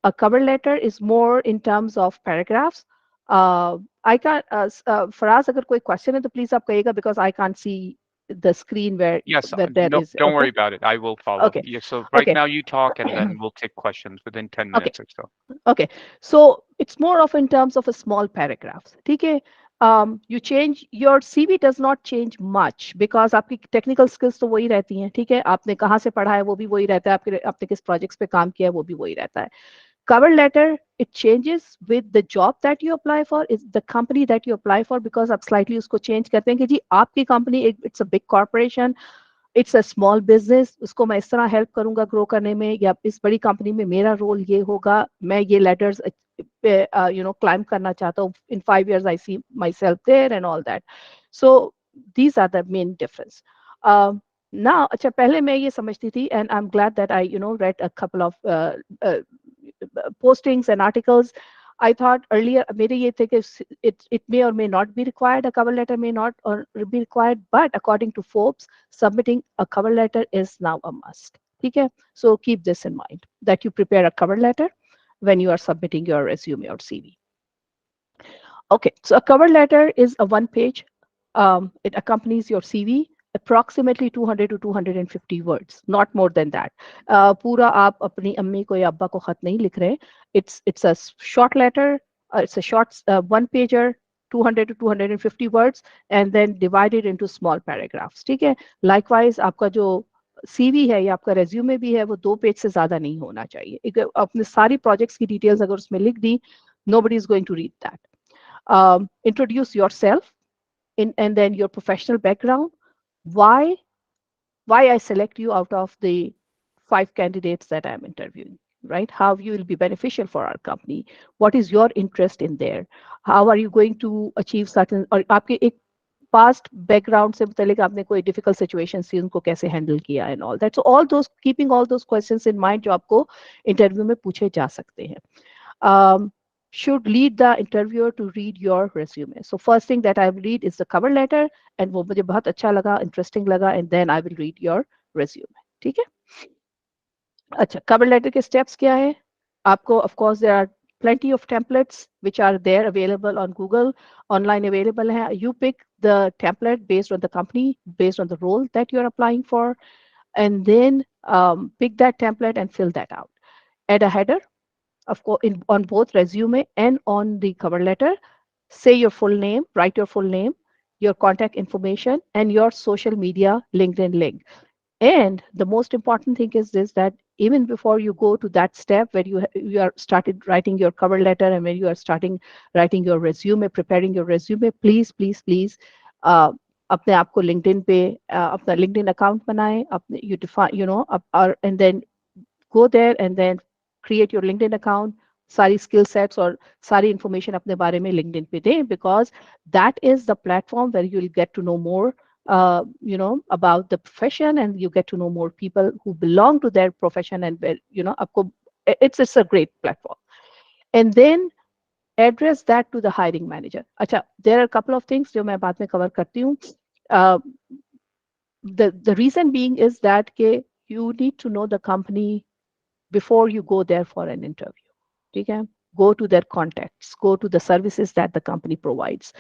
A cover letter is more in terms of paragraphs. I can't, Faraz, अगर कोई question है तो please आप कहिएगा because I can't see the screen Yes, where there no, is. don't Okay, worry about it. I will follow. okay, Yeah, so right okay, now you talk and then we'll take questions within 10 okay. minutes or so. Okay, so it's more of in terms of a small paragraphs. ठीक है? You change your CV does not change much because आपकी technical skills तो वही रहती हैं, ठीक है? आपने कहाँ से पढ़ा है वो भी वही रहता है, आपके आपने किस projects पे काम किया है वो भी वही रहता है. Cover letter, it changes with the job that you apply for, is the company that you apply for, because आप slightly उसको change करते हैं कि जी आपकी company it's a big corporation, it's a small business, उसको मैं इस तरह हेल्प करूंगा ग्रो करने में, या इस बड़ी कंपनी में मेरा रोल ये होगा, मैं ये लेटर्स क्लाइम करना चाहता हूँ, in 5 years I see myself there and all that. So these are the main difference. ना अच्छा, पहले मैं ये समझती थी, and I am glad that I read a couple of postings and articles. I thought earlier, मेरे ये थे कि it may or may not be required, a cover letter may not or be required, but according to Forbes, submitting a cover letter is now a must. ठीक है? So keep this in mind, that you prepare a cover letter when you are submitting your resume or CV. Okay, so a cover letter is a one page. It accompanies your CV, approximately 200 to 250 words, not more than that. पूरा आप अपनी अम्मी को या अब्बा को खत नहीं लिख रहे. It's a short letter. It's a short one pager, 200 to 250 words, and then divided into small paragraphs. ठीक है? Likewise, आपका जो CV है या आपका resume भी है वो 2 पेज से ज्यादा नहीं होना चाहिए. अपने सारी projects की details अगर उसमें लिख दी, nobody is going to read that. Introduce yourself and then your professional background. Why why I select you out of the 5 candidates that I'm interviewing, right? How you will be beneficial for our company. What is your interest in there? How are you going to achieve certain, और आपके एक past background से मुतालिक आपने कोई difficult situations थी उनको कैसे handle किया and all that. So all those, keeping all those questions in mind जो आपको interview में पूछे जा सकते हैं. Should lead the interviewer to read your resume. So first thing that I will read is the cover letter, and वो मुझे बहुत अच्छा लगा, interesting लगा, and then I will read your resume. ठीक है? अच्छा, cover letter के steps क्या है? आपको, of course, there are plenty of templates which are there available on Google, online available है. You pick the template based on the company, based on the role that you're applying for, and then pick that template and fill that out. Add a header, of course, on both resume and on the cover letter. Say your full name, write your full name, your contact information, and your social media LinkedIn link. And the most important thing is this, that even before you go to that step where you are started writing your cover letter and when you are starting writing your resume, preparing your resume, please uh, अपने आप को LinkedIn पे अपना LinkedIn account बनाएं, अपने you define, and then go there and then create your LinkedIn account, सारी skill sets और सारी information अपने बारे में LinkedIn पे दें, because that is the platform where you'll get to know more about the profession, and you get to know more people who belong to their profession, and where आपको it's a great platform. And then address that to the hiring manager. अच्छा, there are a couple of things जो मैं बाद में cover करती हूँ. uh, the reason being is that you need to know the company before you go there for an interview. ठीक है? Go to their contacts, go to the services that the company provides.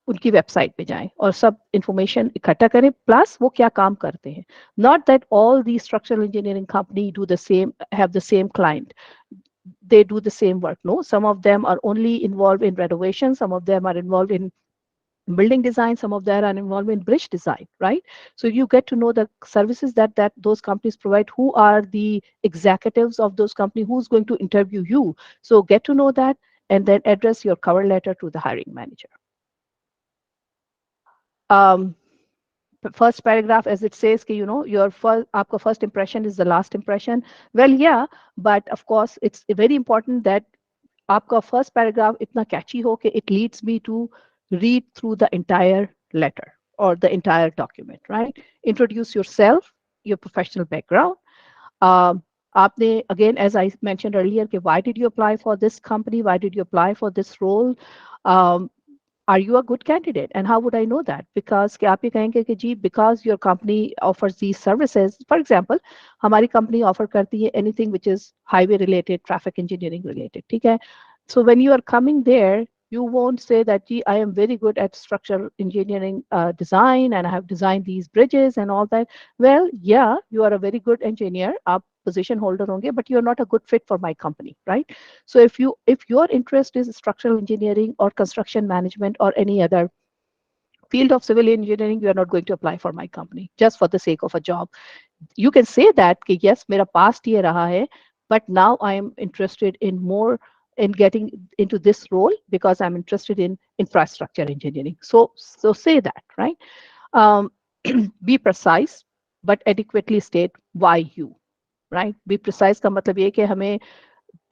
उनकी website पे जाएं और सब information इकट्ठा करें, plus वो क्या काम करते हैं. Not that all these structural engineering company do the same, have the same client. They do the same work. No, some of them are only involved in renovation, some of them are involved in building design, some of them are involved in bridge design, right? So you get to know the services that those companies provide, who are the executives of those companies, who's going to interview you. So get to know that, and then address your cover letter to the hiring manager. um, First paragraph, as it says, your first impression is the last impression. Well, yeah, but of course it's very important that आपका first paragraph इतना catchy हो कि it leads me to read through the entire letter or the entire document, right? Introduce yourself, your professional background. आपने, again, as I mentioned earlier, why did you apply for this company? Why did you apply for this role? Um, are you a good candidate? And how would I know that? Because कि आप ये कहेंगे कि जी because your company offers these services. For example, हमारी company offer करती है anything which is highway related, traffic engineering related, ठीक है? So when you are coming there, you won't say that gee, I am very good at structural engineering design and I have designed these bridges and all that. Well, yeah, you are a very good engineer. आप position holder होंगे, but you are not a good fit for my company, right? So if your interest is structural engineering or construction management or any other field of civil engineering, you are not going to apply for my company just for the sake of a job. You can say that कि yes, मेरा past ये रहा है, but now I am interested in more in getting into this role because I'm interested in infrastructure engineering. So say that, right? Um, be precise, but adequately state why you, right? Be precise का मतलब ये कि हमें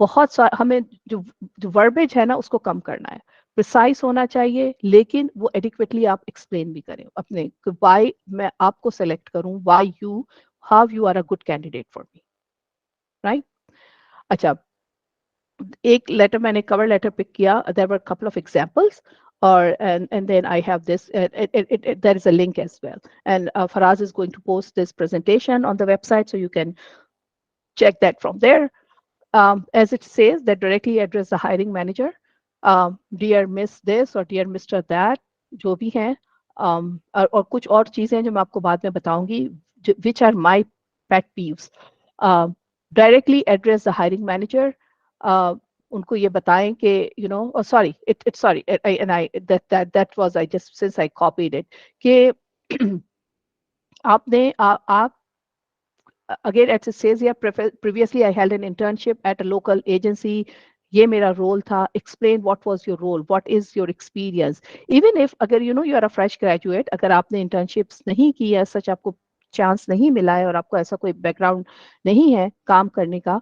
बहुत सा हमें जो वर्बेज है ना उसको कम करना है, प्रिसाइज होना चाहिए, लेकिन वो एडिक्वेटली आप एक्सप्लेन भी करें अपने व्हाई मैं आपको सेलेक्ट करूं, why you, how you are a good candidate for me, right? अच्छा, एक लेटर मैंने कवर लेटर पिक किया, there were couple of examples, or and then I have this there is a link as well, and Faraz is going to post this presentation on the website so you can check that from there. As it says, that directly address the hiring manager. Dear Miss this or dear Mr. that, जो भी हैं, और कुछ और चीजें जो मैं आपको बाद में बताऊंगी, which are my pet peeves. Directly address the hiring manager. उनको ये बताएं कि oh sorry, it's sorry, and I that was I just since I copied it कि आपने आप again as it says here, previously I held an internship at a local agency. ये मेरा role था. Explain what was your role, what is your experience. Even if अगर you are a fresh graduate, अगर आपने internships नहीं की है, सच आपको chance नहीं मिला है और आपको ऐसा कोई background नहीं है काम करने का,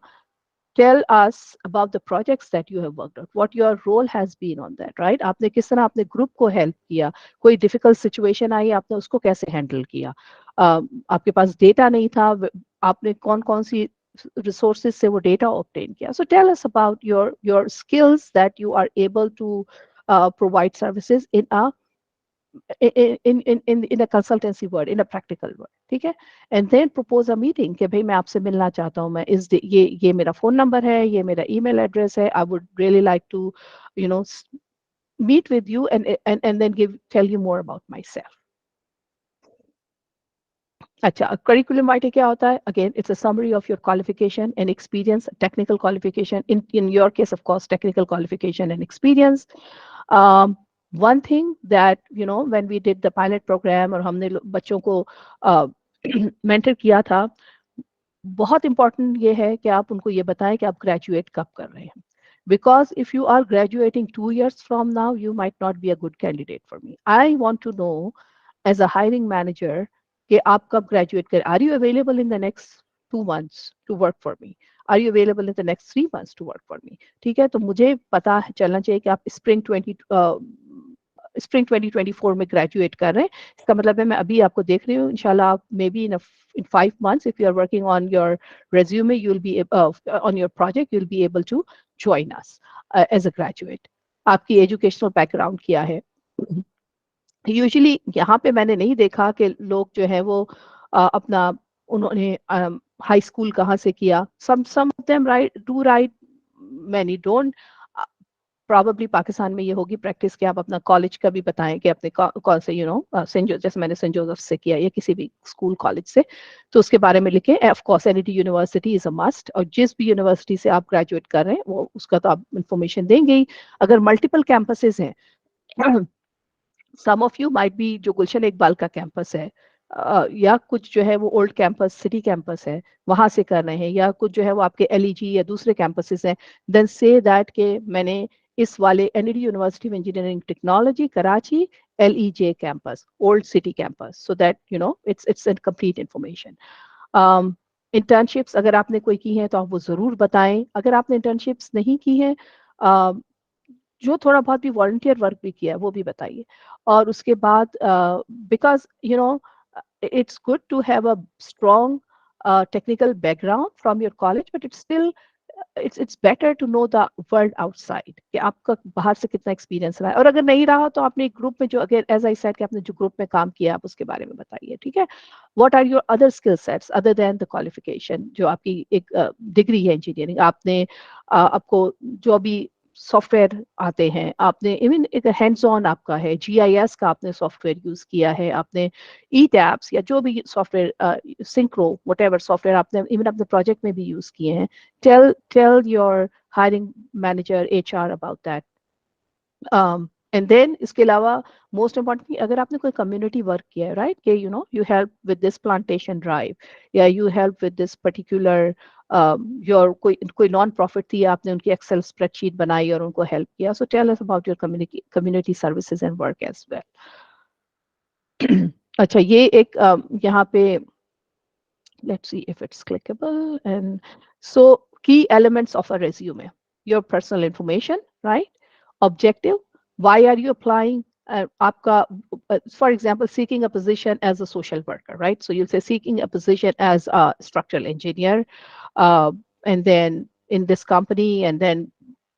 tell us about the projects that you have worked on, what your role has been on that, right? आपने किस तरह अपने ग्रुप को हेल्प किया, कोई डिफिकल्ट सिचुएशन आई आपने उसको कैसे हैंडल किया, आपके पास डेटा नहीं था, आपने कौन कौन सी रिसोर्सेज से वो डेटा ऑब्टेन किया. So tell us about your skills that you are able to provide services in a in a consultancy word, in a practical word, ठीक है? And then propose a meeting कि भाई मैं आपसे मिलना चाहता हूँ, मैं ये मेरा फोन नंबर है, ये मेरा email address है, I would really like to you know meet with you and then tell you more about myself. अच्छा, curriculum writing क्या होता है? Again, it's a summary of your qualification and experience, technical qualification. In your case, of course, technical qualification and experience. Um, one thing that when we did the pilot program और हमने बच्चों को mentor किया था, बहुत important ये है कि आप उनको ये बताएं कि आप ग्रेजुएट कब कर रहे हैं. Because if you are graduating 2 years from now, you might not be a good candidate for me. I want to know as a hiring manager कि आप कब graduate करें. Are you available in the next 2 months to work for me? Are you available in the next 3 months to work for me? ठीक है, तो मुझे पता चलना चाहिए कि आप स्प्रिंग 2024 में ग्रेजुएट कर रहे हैं. इसका मतलब है मैं अभी आपको देख रही हूँ, इंशाल्लाह आप may be in 5 months, if you are working on your resume, you'll be on your project, you'll be able to join us as a graduate. आपकी एजुकेशनल बैकग्राउंड क्या है? यूजुअली यहाँ पे मैंने नहीं देखा कि लोग जो है वो अपना उन्होंने हाई स्कूल कहाँ से किया. some of them write, many don't. Probably Pakistan में ये होगी प्रैक्टिस कि आप अपना कॉलेज का भी बताएं कि अपने कौन से सेंट जैसे मैंने सेंट जोसेफ से किया या किसी भी स्कूल कॉलेज से, तो उसके बारे में लिखें. Of course NED university is a must, और जिस भी यूनिवर्सिटी से आप ग्रेजुएट कर रहे हैं वो उसका तो आप इंफॉर्मेशन देंगे ही. अगर मल्टीपल कैंपसेस हैं, सम ऑफ यू माइट बी जो गुलशन इकबाल का कैंपस है, या कुछ जो है वो ओल्ड कैंपस सिटी कैंपस है वहां से कर रहे हैं, या कुछ जो है वो आपके एलईजी या दूसरे कैंपसेस हैं, देन से दैट के मैंने इस वाले NED university of engineering technology Karachi LEJ campus old city campus, so that it's an complete information. Internships अगर आपने कोई की है तो आप वो जरूर बताएं. अगर आपने इंटर्नशिप्स नहीं की है, जो थोड़ा बहुत भी वॉलंटियर वर्क भी किया है वो भी बताइए. और उसके बाद because it's good to have a strong technical background from your college, but it's still it's better to know the world outside कि आपका बाहर से कितना एक्सपीरियंस रहा है, और अगर नहीं रहा तो आपने ग्रुप में जो, अगर एज आई सेड कि आपने जो ग्रुप में काम किया आप उसके बारे में बताइए, ठीक है। What are your other skill sets other than the qualification, जो आपकी एक डिग्री है इंजीनियरिंग, आपने आपको जो भी सॉफ्टवेयर आते हैं, आपने इवन एक हैंड्स ऑन आपका है, जीआईएस का आपने सॉफ्टवेयर यूज किया है, आपने ई टैब्स या जो भी सॉफ्टवेयर सिंक्रो वट सॉफ्टवेयर आपने इवन अपने प्रोजेक्ट में भी यूज किए हैं, tell your hiring manager HR about that. And then इसके अलावा मोस्ट इम्पॉर्टेंटली अगर आपने कोई कम्युनिटी वर्क किया है, राइट, कि you know you help with this plantation drive, या you help with this particular your कोई कोई नॉन प्रॉफिट थी, आपने उनकी एक्सेल स्प्रेडशीट बनाई और उनको हेल्प किया, so tell us about your community services and work as well. अच्छा, ये एक यहाँ पे let's see if it's clickable. And so key elements of a resume: your personal information, right? Objective: why are you applying? Aapka, for example, seeking a position as a social worker, right? So you'll say seeking a position as a structural engineer, uh, and then in this company, and then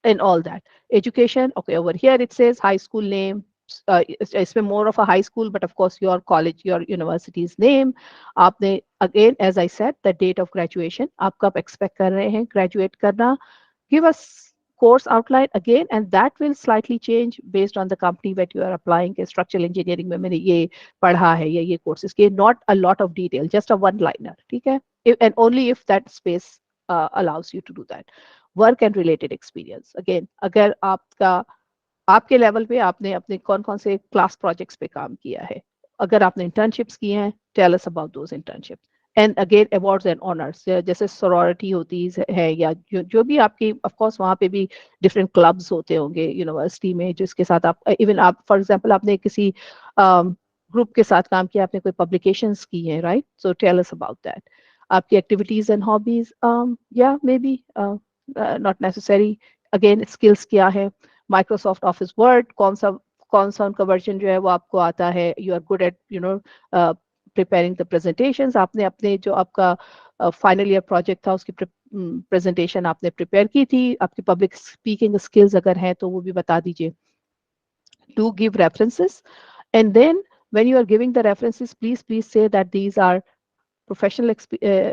and all that. Education, okay, over here it says high school name. It's been more of a high school, but of course your college, your university's name. आपने again, as I said, the date of graduation, आप कब expect कर रहे हैं graduate करना. Give us course outline again, and that will slightly change based on the company that you are applying. के structural engineering में मैंने ये पढ़ा है या ये courses के, not a lot of detail, just a one liner, ठीक है, and only if that space allows you to do that. Work and related experience, again, अगर आपका आपके लेवल पे आपने अपने कौन कौन से क्लास प्रोजेक्ट्स पे काम किया है, अगर आपने इंटर्नशिप्स किए हैं, tell us about those internships. And again awards and honours, जैसे सोरोरिटी होती है या जो भी आपकी, ऑफ कोर्स वहाँ पे भी डिफरेंट क्लब्स होते होंगे यूनिवर्सिटी में, जिसके साथ आप इवन आप फॉर एग्जांपल आपने किसी ग्रुप के साथ काम किया, आपने कोई पब्लिकेशंस की हैं, right, so tell us about that. आपकी एक्टिविटीज एंड हॉबीज, या maybe not necessary. Again skills क्या है, माइक्रोसॉफ्ट ऑफिस वर्ड कौन सा उनका वर्जन जो है वो आपको आता है, you are good at you know preparing the presentations, आपने अपने जो आपका फाइनल ईयर प्रोजेक्ट था उसकी प्रेजेंटेशन आपने प्रिपेयर की थी, आपकी पब्लिक स्पीकिंग स्किल्स अगर हैं तो वो भी बता दीजिए. Do give references, and then when you are giving the references, please say that these are professional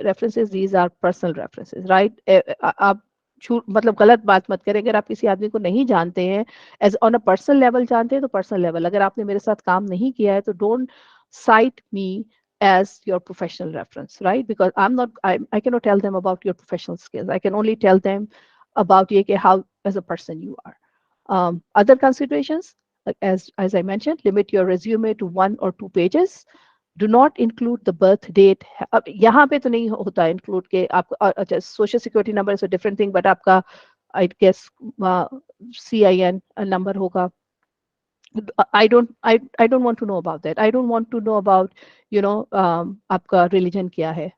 references, these are personal references, right? आप मतलब गलत बात मत करें. अगर आप किसी आदमी को नहीं जानते हैं, as on a personal level जानते हैं तो पर्सनल लेवल, अगर आपने मेरे साथ काम नहीं किया है तो don't cite me as your professional reference, right? Because I cannot tell them about your professional skills. I can only tell them about how as a person you are. Other considerations, like as I mentioned, limit your resume to 1 or 2 pages. Do not include the birth date. अब यहाँ पे तो नहीं होता include के आपको, अच्छा, social security number is a different thing, but आपका I guess CIN number होगा. I don't want to know about that. I don't want to know about आपका religion क्या है.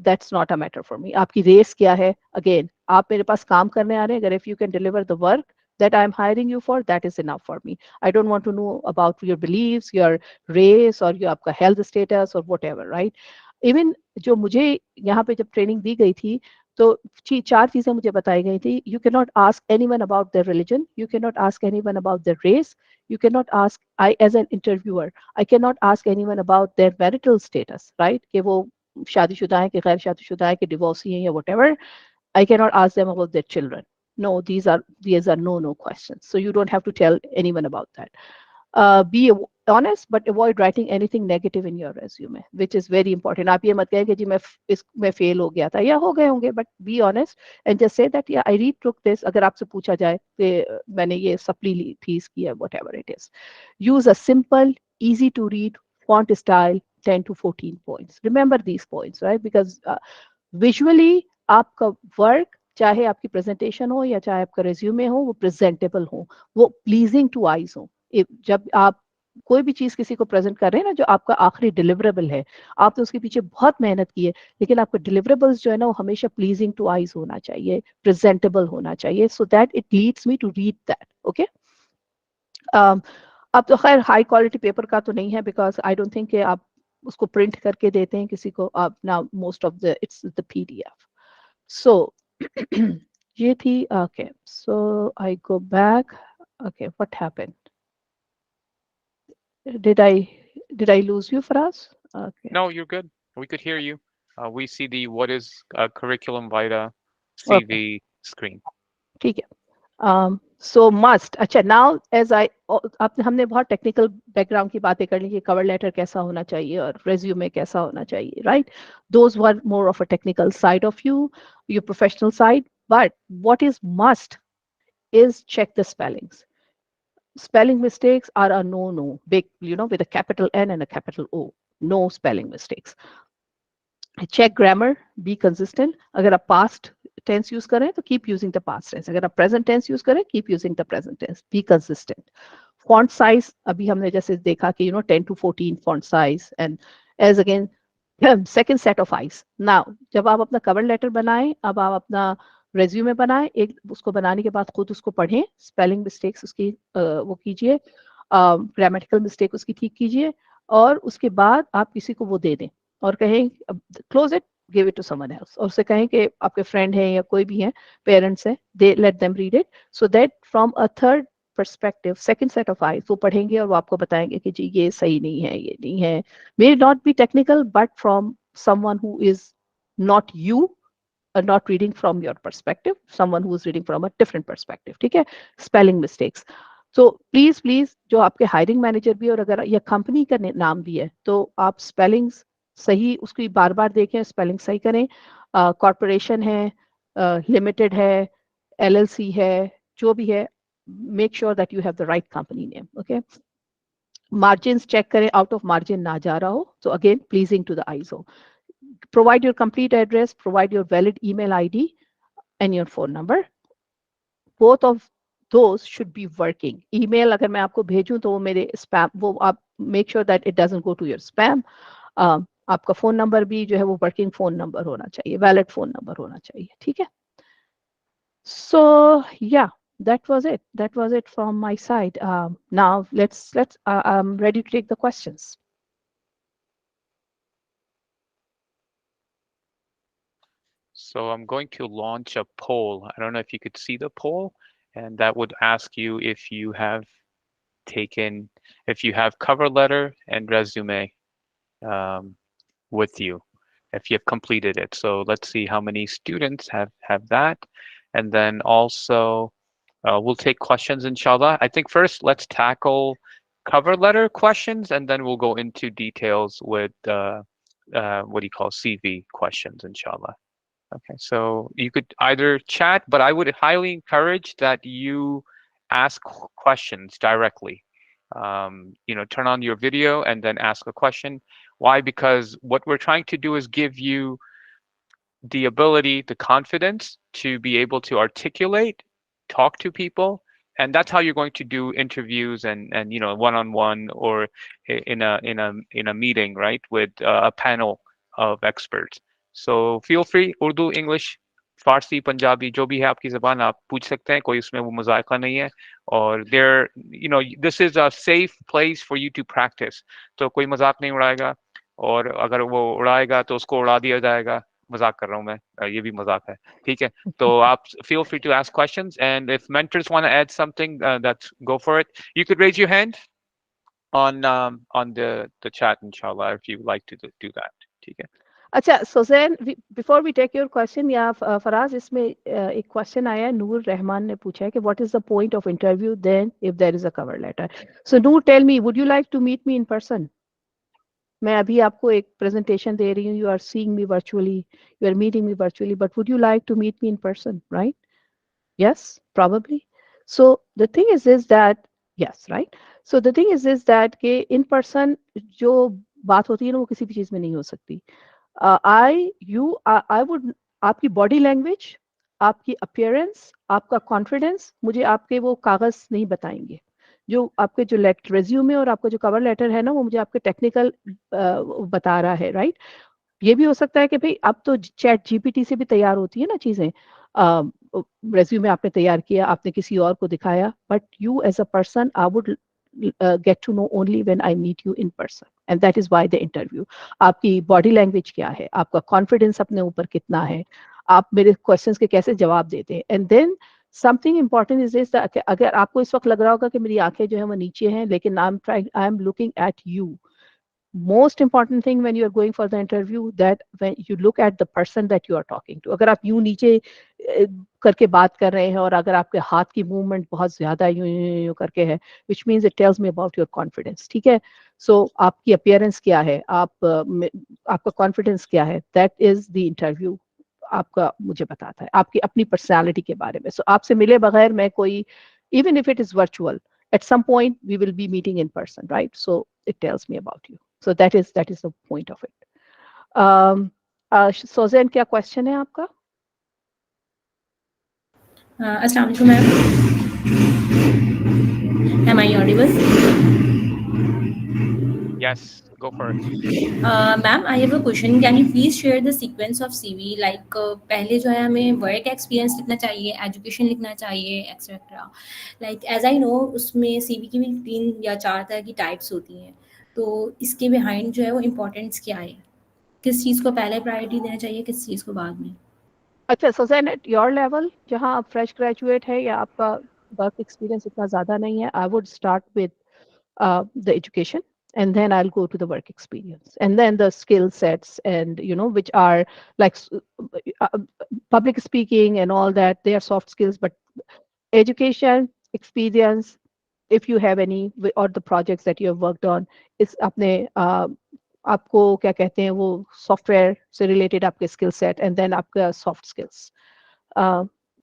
That's not a matter for me. आपकी race क्या है. Again, आप मेरे पास काम करने आ रहे हैं, अगर if you can deliver the work that I'm hiring you for, that is enough for me. I don't want to know about your beliefs, your race, or your आपका health status or whatever, right? Even जो मुझे यहाँ पे जब training दी गई थी तो 4 चीजें मुझे बताई गई थी. You cannot ask anyone about their religion. You cannot ask anyone about their race. You cannot ask, I as an interviewer, I cannot ask anyone about their marital status, right? कि वो शादीशुदा है कि गैर शादीशुदा है कि डिवोर्सी है या whatever. I cannot ask them about their children. No, these are no questions. So you don't have to tell anyone about that. Be honest, but avoid writing anything negative in your resume, which is very important. आप ये मत कहें कि जी मैं fail हो गया था या हो गए होंगे, but be honest and just say that yeah, I retook this. अगर आपसे पूछा जाए कि मैंने ये सप्ली ली थी इसकी, whatever it is. Use a simple, easy to read font style, 10 to 14 points. Remember these points, right? Because visually आपका वर्क, चाहे आपकी प्रेजेंटेशन हो या चाहे आपका रेज्यूमे हो, वो प्रेजेंटेबल हो, वो प्लीजिंग टू आईज हो. जब आप कोई भी चीज किसी को प्रेजेंट कर रहे हैं ना, जो आपका आखिरी डिलीवरेबल है, आपने उसके पीछे बहुत मेहनत की है, लेकिन आपका डिलीवरेबल्स जो है ना वो हमेशा प्लीजिंग टू आईज होना चाहिए, प्रेजेंटेबल होना चाहिए, so that it leads me to read that. Okay, अब तो खैर हाई क्वालिटी पेपर का तो नहीं है, बिकॉज आई डोंट थिंक आप उसको प्रिंट करके देते हैं किसी को. आप ना most of the it's the PDF. So ये थी okay, so I go back. Okay, what happened? did i did I lose you, Faraz? Okay. No, you're good. We could hear you. We see the what is curriculum vitae Okay, CV screen. ठीक है. सो must, अच्छा now as I, अब हमने बहुत technical background की बातें कर ली कि कवर लेटर कैसा होना चाहिए और रेज्यूमे कैसा होना चाहिए, right? Those were more of a technical side of you, your professional side. But what is must is check the spellings. Spelling mistakes are a no no, big, with a capital N and a capital O. No spelling mistakes. Check grammar, be consistent. अगर आप past tense use करें तो keep using the past tense. अगर आप present tense use करें, keep using the present tense. Be consistent. Font size, अभी हमने जैसे देखा कि 10 to 14 font size. And as again second set of eyes. Now जब आप अपना कवर लेटर बनाएं, अब आप अपना रेज्यूमे बनाएं, एक उसको बनाने के बाद खुद उसको पढ़ें, स्पेलिंग मिस्टेक्स उसकी वो कीजिए, ग्रामेटिकल मिस्टेक उसकी ठीक कीजिए, और उसके बाद आप किसी को वो दे दें और कहें close it, give it to someone else, और उससे कहें कि आपके फ्रेंड हैं या कोई भी है, पेरेंट्स हैं, they let them read it, so that from a third perspective, second set of eyes, वो पढ़ेंगे और वो आपको बताएंगे कि जी ये सही नहीं है, ये नहीं है. May not be technical, but from someone who is not you, not reading from your perspective, someone who is reading from a different perspective. ठीक है? Spelling mistakes. So please please, जो आपके हायरिंग मैनेजर भी और अगर ये company का नाम भी है तो आप स्पेलिंग्स सही उसकी बार बार देखें, स्पेलिंग सही करें. कॉरपोरेशन है, लिमिटेड है, एलएलसी है, जो भी है, make sure that you have the right company name. Okay. Margin check करें, आउट ऑफ मार्जिन ना जा रहा हो, so again pleasing to the eyes हो. Provide your complete address, provide your valid email ID and your phone number. Both of those should be working. Email अगर मैं आपको भेजूं तो वो मेरे spam, वो आप make sure that it doesn't go to your spam. आपका फोन नंबर भी जो है वो वर्किंग फोन नंबर होना चाहिए, वैलिड फोन नंबर होना चाहिए. ठीक है? So yeah, that was it from my side. Now let's I'm ready to take the questions. So I'm going to launch a poll. I don't know if you could see the poll, and that would ask you if you have taken, if you have cover letter and resume um, with you, if you've completed it. So let's see how many students have that, and then also we'll take questions, inshallah. I think first let's tackle cover letter questions, and then we'll go into details with what do you call CV questions, inshallah. Okay, so you could either chat, but I would highly encourage that you ask questions directly. Turn on your video and then ask a question. Why? Because what we're trying to do is give you the ability, the confidence to be able to articulate, talk to people, and that's how you're going to do interviews and one-on-one or in a meeting, right, with a panel of experts. So feel free, Urdu, English, फारसी पंजाबी जो भी है आपकी ज़बान आप पूछ सकते हैं, कोई उसमें वो मजाका नहीं है. और there, this is a safe place for you to practice. तो कोई मजाक नहीं उड़ाएगा, और अगर वो उड़ाएगा तो उसको उड़ा दिया जाएगा. मजाक कर रहा हूँ मैं, ये भी मजाक है. ठीक है, तो आप feel free to ask questions, and if mentors want to add something, that's go for it. You could raise your hand on the chat, inshallah, if you would like to do that. ठीक है. अच्छा Suzanne, before we take your question, या फराज, इसमें एक question आया है, नूर रहमान ने पूछा है कि what is the point of interview then if there is a cover letter. So Noor, tell me, would you like to meet me in person? मैं अभी आपको एक प्रेजेंटेशन दे रही हूँ, you are seeing me virtually, you are meeting me virtually, but would you like to meet me in person, right? Yes, probably. So the thing is that yes, right? So the thing is that कि in person जो बात होती है ना, वो किसी भी चीज में नहीं हो सकती. I would, आपकी बॉडी लैंग्वेज, आपकी अपियरेंस, आपका कॉन्फिडेंस मुझे आपके वो कागज नहीं बताएंगे. जो आपके जो रेज्यूमे और आपका जो कवर लेटर है ना, वो मुझे आपके टेक्निकल बता रहा है, राइट? ये भी हो सकता है कि भाई अब तो चैट जीपीटी से भी तैयार होती है ना चीजें. रेज्यूमे आपने तैयार किया, आपने किसी और को दिखाया, but you as a person I would get to know only when I meet you in person, and that is why the interview. आपकी बॉडी लैंग्वेज क्या है, आपका कॉन्फिडेंस अपने ऊपर कितना है, आप मेरे क्वेश्चंस के कैसे जवाब देते हैं. And then something important is this, अगर आपको इस वक्त लग रहा होगा कि मेरी आंखें जो है वो नीचे हैं, लेकिन I am looking at you. Most important thing when you are going for the interview, that when you look at the person that you are talking to. अगर आप यूं नीचे करके बात कर रहे हैं और अगर आपके हाथ की मूवमेंट बहुत ज्यादा यूं यूं यूं करके है, which means it tells me about your confidence. ठीक है. So आपकी appearance क्या है, आपका confidence क्या है, that is the interview आपका मुझे बताता है आपकी अपनी पर्सनालिटी के बारे में. So आपसे मिले बगैर मैं कोई, even if it is virtual, at some point we will be meeting in person, right? So it tells me about you. So that is the point of it. Sozan, क्या question है आपका? Assalamu alaikum, ma'am. Am I audible? Yes, go for it. Ma'am, I have a question. Can you please share the sequence of CV? Like पहले जो है हमें work experience लिखना चाहिए, education लिखना चाहिए, etc. Like as I know, उसमें CV की भी 3 या 4 तरह की types होती हैं. तो इसके behind जो है वो importance क्या है? किस चीज़ को पहले priority देना चाहिए, किस चीज़ को बाद में? अच्छा, Sozan, at your level, जहाँ आप fresh graduate है या आपका work experience इतना ज़्यादा नहीं है, I would start with the education, and then I'll go to the work experience, and then the skill sets, and which are like uh, public speaking and all that. They are soft skills, but education, experience, if you have any, or the projects that you have worked on, is अपने आपको क्या कहते हैं वो software से related आपके skill set, and then आपका soft skills.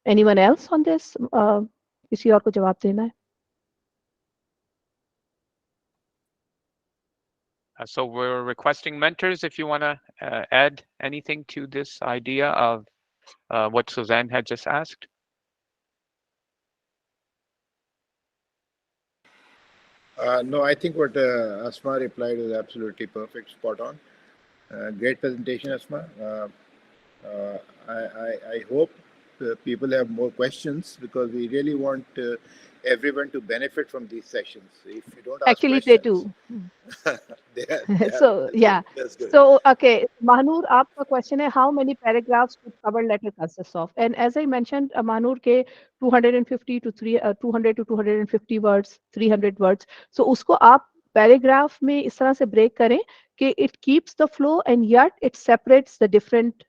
Anyone else on this? किसी और को जवाब देना है? So we're requesting mentors if you want to add anything to this idea of what Suzanne had just asked. No, I think what Asma replied was absolutely perfect, spot on. Great presentation, Asma. I hope people have more questions, because we really want everyone to benefit from these sessions. If you don't ask Actually, they questions, do. they are, So yeah. that's good. So okay, Mahnur, आपका question है how many paragraphs should cover letter consist of? And as I mentioned, Mahnur के 250 to 200 to 250 words, 300 words. So उसको आप paragraph में इस तरह से break करें कि it keeps the flow and yet it separates the different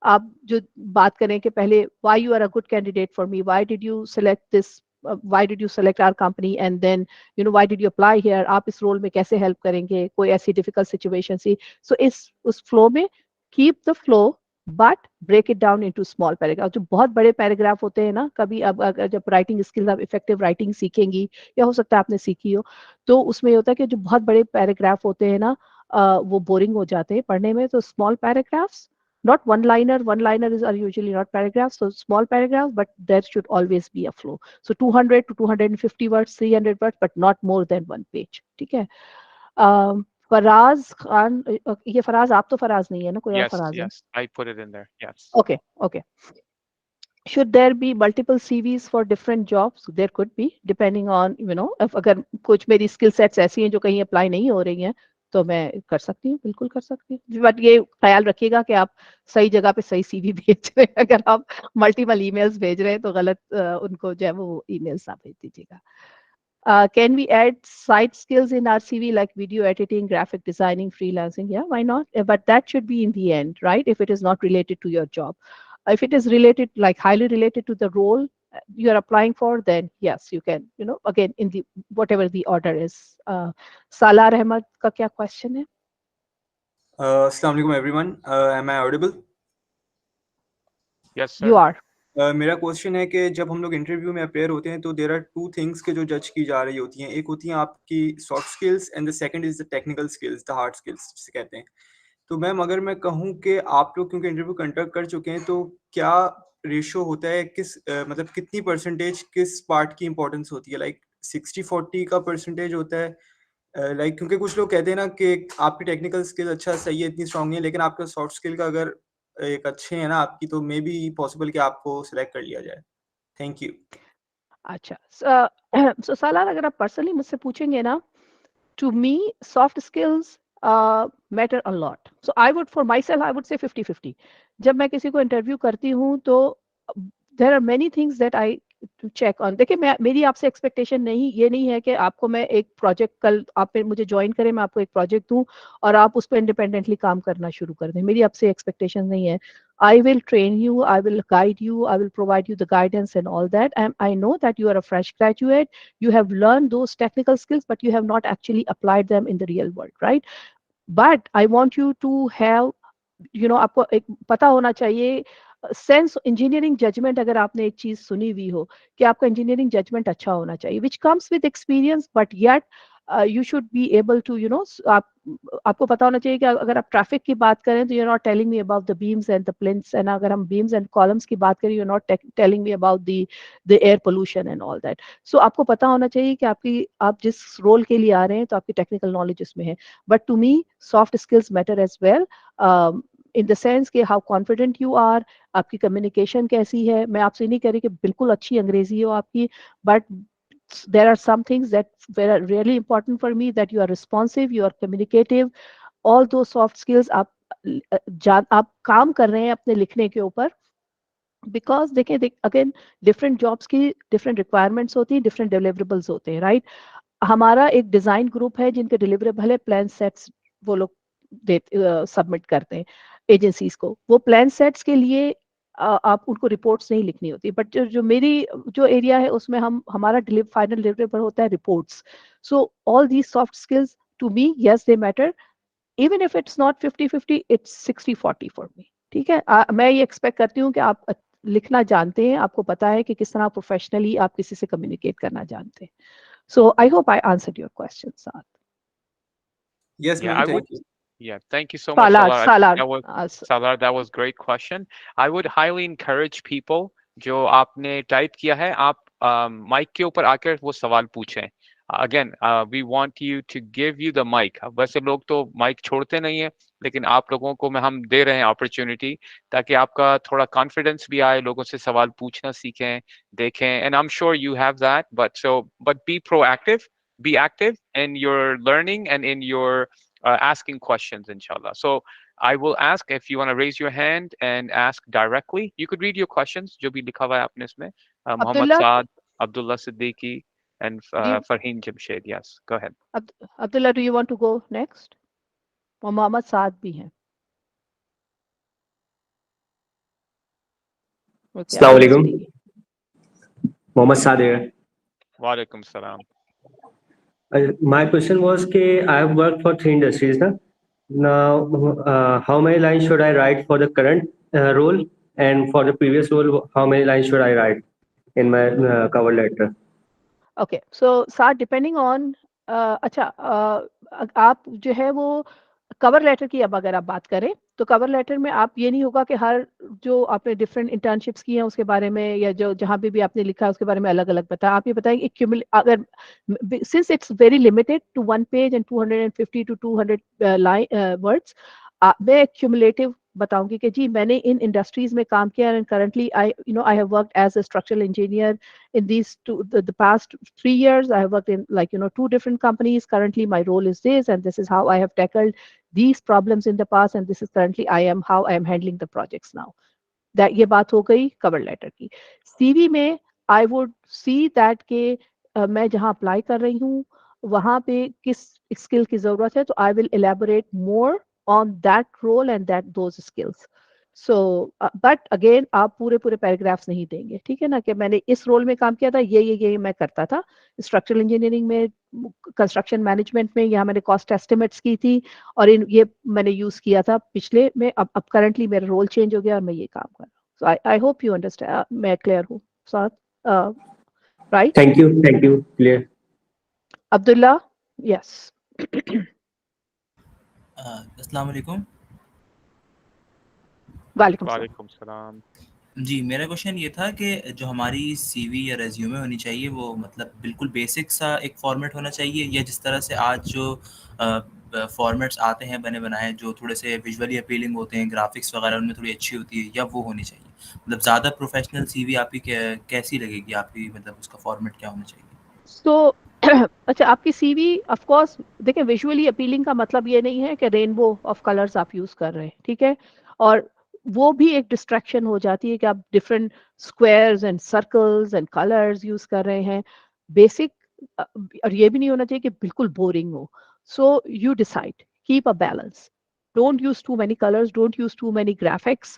आप जो बात करें कि पहले why you are a good candidate for me, why did you select this, why did you select our company, and then why did you apply here, आप इस role में कैसे हेल्प करेंगे, कोई ऐसी डिफिकल्ट सिचुएशन सी. सो इस उस फ्लो में keep the flow, but break it down into small paragraph. जो बहुत बड़े पैराग्राफ होते हैं ना, कभी अब अगर जब राइटिंग स्किल्स आप इफेक्टिव राइटिंग सीखेंगी, या हो सकता है आपने सीखी हो, तो उसमें ये होता है कि जो बहुत बड़े पैराग्राफ होते हैं ना, वो बोरिंग हो जाते हैं पढ़ने में. तो small paragraphs, not one liner, are usually not paragraphs, so small paragraphs, but there should always be a flow. So 200 to 250 words, 300 words, but not more than one page. ठीक है. फराज खान, ये फराज, आप तो फराज नहीं है ना, कोई और Yes, फराज है? yes, I put it in there. Yes. Okay, okay. Should there be multiple CVs for different jobs? There could be, depending on, if अगर कुछ मेरी skill sets ऐसी हैं जो कहीं apply नहीं हो रही हैं, तो मैं कर सकती हूँ, बिल्कुल कर सकती हूँ. बट ये ख्याल रखिएगा कि आप सही जगह पे सही सीवी भेज रहे हैं. अगर आप मल्टीपल ईमेल्स भेज रहे हैं तो गलत उनको जो है वो ईमेल्स आप भेज दीजिएगा. Can we add side skills in our CV like video editing, graphic designing, freelancing? Yeah, why not? But that should be in the end, right? If it is not related to your job. If it is related, like highly related to the role you are applying for, then yes, you can, again, in the whatever the order is. Salar Ahmed ka kya question hai? Assalamu alaikum everyone. Am I audible? Yes, sir. You are. मेरा question है कि जब हम लोग interview में appear होते हैं तो देर आर टू थिंग्स के जो जज की जा रही होती हैं. एक होती हैं आपकी soft skills and the second is the technical skills, the hard skills जिसे कहते हैं. तो मैम अगर मैं कहूँ कि आप लोग क्योंकि इंटरव्यू कंडक्ट कर चुके हैं, तो क्या रेशियो होता है, किस मतलब कितनी परसेंटेज किस पार्ट की इंपॉर्टेंस होती है? लाइक 60-40 का परसेंटेज होता है? लाइक क्योंकि कुछ लोग कहते हैं ना कि आपकी टेक्निकल स्किल अच्छा सही है, इतनी स्ट्रांग है, लेकिन आपका सॉफ्ट स्किल का अगर एक अच्छे है ना आपकी, तो मे बी पॉसिबल कि आपको सिलेक्ट कर लिया जाए. Thank you. अच्छा. So Salar, अगर आप पर्सनली मुझसे पूछेंगे ना, to me, soft skills matter a lot. So I would, for myself, I would say 50-50. जब मैं किसी को इंटरव्यू करती हूँ तो there are many things that I to check on. देखिए मैं मेरी आपसे एक्सपेक्टेशन नहीं ये नहीं है कि आपको मैं एक प्रोजेक्ट कल आप मुझे ज्वाइन करें, मैं आपको एक प्रोजेक्ट दूं और आप उस पर इंडिपेंडेंटली काम करना शुरू कर दें। मेरी आपसे एक्सपेक्टेशन नहीं है। I will train you, I will guide you, I will provide you the guidance and all that. And I know that you are a fresh graduate, you have learned those technical skills, but you have not actually applied them in the real world, right? But I want you to have, आपको एक पता होना चाहिए sense engineering judgement. अगर आपने एक चीज सुनी हुई हो कि आपका इंजीनियरिंग जजमेंट अच्छा होना चाहिए, which comes with experience, but yet you should be able to आप आपको पता होना चाहिए कि अगर आप ट्रैफिक की बात करें तो you are not telling me about the beams and the plinths, and अगर हम बीम्स एंड कॉलम्स की बात करें you are not telling me about the air pollution and all that. So आपको पता होना चाहिए कि आप जिस रोल के लिए आ रहे हैं तो आपकी टेक्निकल नॉलेज उसमें है। But to me soft skills matter as well, in the sense कि हाउ कॉन्फिडेंट यू आर, आपकी कम्युनिकेशन कैसी है। मैं आपसे नहीं कह रही कि बिल्कुल अच्छी अंग्रेजी हो आपकी, but there are some things that were really important for me, that you are responsive, you are communicative, all those soft skills आप काम कर रहे हैं अपने लिखने के ऊपर। बिकॉज देखें अगेन डिफरेंट जॉब्स की डिफरेंट रिक्वायरमेंट्स होती हैं, डिफरेंट डिलीवरेबल्स होते हैं, राइट? हमारा एक डिजाइन ग्रुप है जिनके डिलीवरेबल है प्लान सेट्स, वो लोग सबमिट करते हैं एजेंसीज को। वो प्लान सेट्स के लिए आप उनको रिपोर्ट्स नहीं लिखनी होती, बट जो मेरी जो एरिया है उसमें हमारा फाइनल डिलीवरेबल होता है reports. So all these soft skills to me, yes they matter, even if it's not 50-50, it's 60-40 for me. ठीक है, मैं ये एक्सपेक्ट करती हूँ कि आप लिखना जानते हैं, आपको पता है कि किस तरह प्रोफेशनली आप किसी से कम्युनिकेट करना जानते हैं। So I hope I answered your question, Saad. Yes, Yeah, ma'am. I would. Thank you. Yeah, thank you so much, Salar, Salar. I think Salar. that was Salar. That was great question. I would highly encourage people जो आपने type किया है, आप mic के ऊपर आकर वो सवाल पूछें। Again, we want you to give you the mic. वैसे लोग तो माइक छोड़ते नहीं है, लेकिन आप लोगों को हम दे रहे हैं अपॉर्चुनिटी ताकि आपका थोड़ा कॉन्फिडेंस भी आए, लोगों से सवाल पूछना सीखें, देखें। And I'm sure you have that, but be proactive, be active in your learning and in your asking questions, inshallah. So I will ask if you want to raise your hand and ask directly. You could read your questions, जो भी लिखा हुआ है आपने इसमें. Muhammad Abdullah, Saad, Abdullah Siddiqui, and do you, Farheen Jamshed. Yes, go ahead. Abdullah, do you want to go next? और मोहम्मद साद भी हैं। Okay, Assalamu Abdullah alaikum. Siddiqui. Mohammad Saad here. Wa alaikum salam. My question was that I have worked for 3 industries. Now, how many lines should I write for the current role, and for the previous role, how many lines should I write in my cover letter? Okay, so Saad, depending on अच्छा आप जो है वो cover letter की अब अगर आप बात करें तो कवर लेटर में आप ये नहीं होगा कि हर जो आपने डिफरेंट इंटर्नशिप्स की हैं उसके बारे में या जो जहाँ पे भी आपने लिखा है उसके बारे में अलग अलग बताया। आप ये बताएंगे अगर since it's very limited to 1 page and 250 to 200 words, मैं क्यूमुलेटिव बताऊंगी कि जी मैंने इन इंडस्ट्रीज में काम किया and currently I have worked as a structural engineer in these the past 3 years. I have worked in 2 different companies. Currently my role is this, and this is how I have tackled these problems in the past, and this is currently how I am handling the projects now. That ये बात हो गई cover letter की। CV में I would see that के मैं जहाँ apply कर रही हूँ वहाँ पे किस स्किल की जरूरत है, तो I will elaborate more on that role and that those skills. So but again आप पूरे पूरे पैराग्राफ्स नहीं देंगे, ठीक है ना, कि मैंने इस रोल में काम किया था, ये मैं करता था स्ट्रक्चरल इंजीनियरिंग में, कंस्ट्रक्शन मैनेजमेंट में, यहाँ मैंने कॉस्ट एस्टिमेट्स की थी और ये मैंने यूज किया था पिछले में, अब करंटली मेरा रोल चेंज हो गया और मैं ये काम कर रहा हूँ। सो आई होप यू अंडरस्टैंड, मैं क्लियर हूँ साथ, right? Thank you. Clear. Abdullah, yes. अस्सलाम वालेकुम। वालेकुम सलाम। Walaikum salam. जी, मेरा क्वेश्चन ये था कि जो हमारी सीवी या रेज्यूमे होनी चाहिए वो मतलब बिल्कुल बेसिक सा एक फॉर्मेट होना चाहिए, या जिस तरह से आज जो फॉर्मेट्स आते हैं बने बनाए जो थोड़े से विजुअली अपीलिंग होते हैं, ग्राफिक्स वगैरह उनमें थोड़ी अच्छी होती है, या वो होनी चाहिए? मतलब ज़्यादा प्रोफेशनल सीवी आपकी कैसी लगेगी आपकी, मतलब उसका फॉर्मेट क्या होना चाहिए? तो अच्छा, आपकी सीवी ऑफ कोर्स देखिए विजुअली अपीलिंग का मतलब ये नहीं है कि रेनबो ऑफ कलर्स आप यूज कर रहे हैं, ठीक है, और वो भी एक डिस्ट्रैक्शन हो जाती है कि आप different squares and circles and colours use कर रहे हैं बेसिक। और ये भी नहीं होना चाहिए कि बिल्कुल बोरिंग हो। So you decide, keep a balance, don't use too many colors, don't use too many graphics,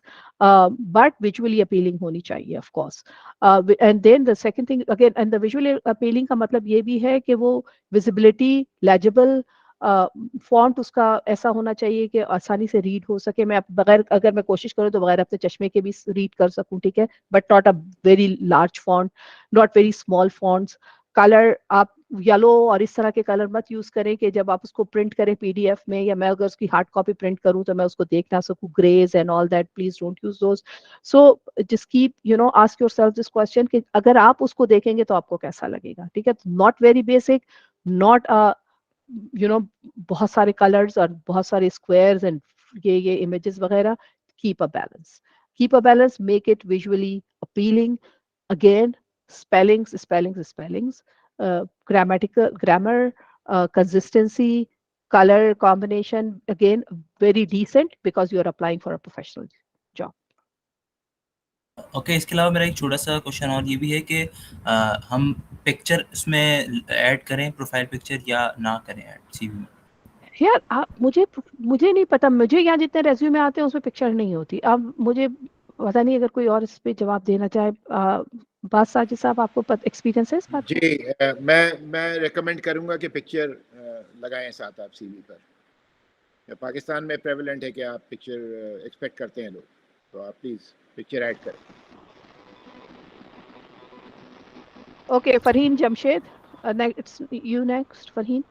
but visually appealing honi chahiye of course. And then the second thing again, and the visually appealing ka matlab ye bhi hai कि वो visibility, legible, font उसका ऐसा होना चाहिए कि आसानी से read हो सके। मैं बगैर, अगर मैं कोशिश करूँ तो बगैर अपने चश्मे के भी रीड कर सकूं, ठीक है, but not a very large font, not very small fonts. Colour आप येलो और इस तरह के कलर मत यूज करें कि जब आप उसको प्रिंट करें पीडीएफ में, या मैं अगर उसकी हार्ड कॉपी प्रिंट करूं तो मैं उसको देख ना सकूं, ग्रेज and all that, please don't use those. So just keep ask yourself this question कि अगर आप उसको देखेंगे तो आपको कैसा लगेगा, ठीक है। Not very basic, not you know बहुत सारे कलर्स और बहुत सारे स्क्वायर्स एंड ये इमेजेस वगैरह। Keep a balance, keep a balance, make it visually appealing. again, spellings, grammar, consistency, color combination, again very decent because you are applying for a professional job. Okay, इसके अलावा मेरा एक छोटा सा question और ये भी है कि हम पिक्चर इसमें ऐड करें, प्रोफाइल पिक्चर, या ना करें ऐड सीवी में? यार आप मुझे नहीं पता, मुझे यहाँ जितने रेज्यूमे आते हैं उसमें पिक्चर नहीं होती। अब मुझे पता नहीं, अगर कोई और इस पे जवाब देना चाहे। बात साजिद साहब, आपको एक्सपीरियंस है इस बात जी, मैं रेकमेंड करूंगा कि पिक्चर लगाएं साथ आप सीवी पर। पाकिस्तान में प्रेवलेंट है कि आप पिक्चर एक्सपेक्ट करते हैं लोग, तो आप प्लीज़ पिक्चर ऐड करें। Okay, Farheen Jamshed, it's you next, Farheen.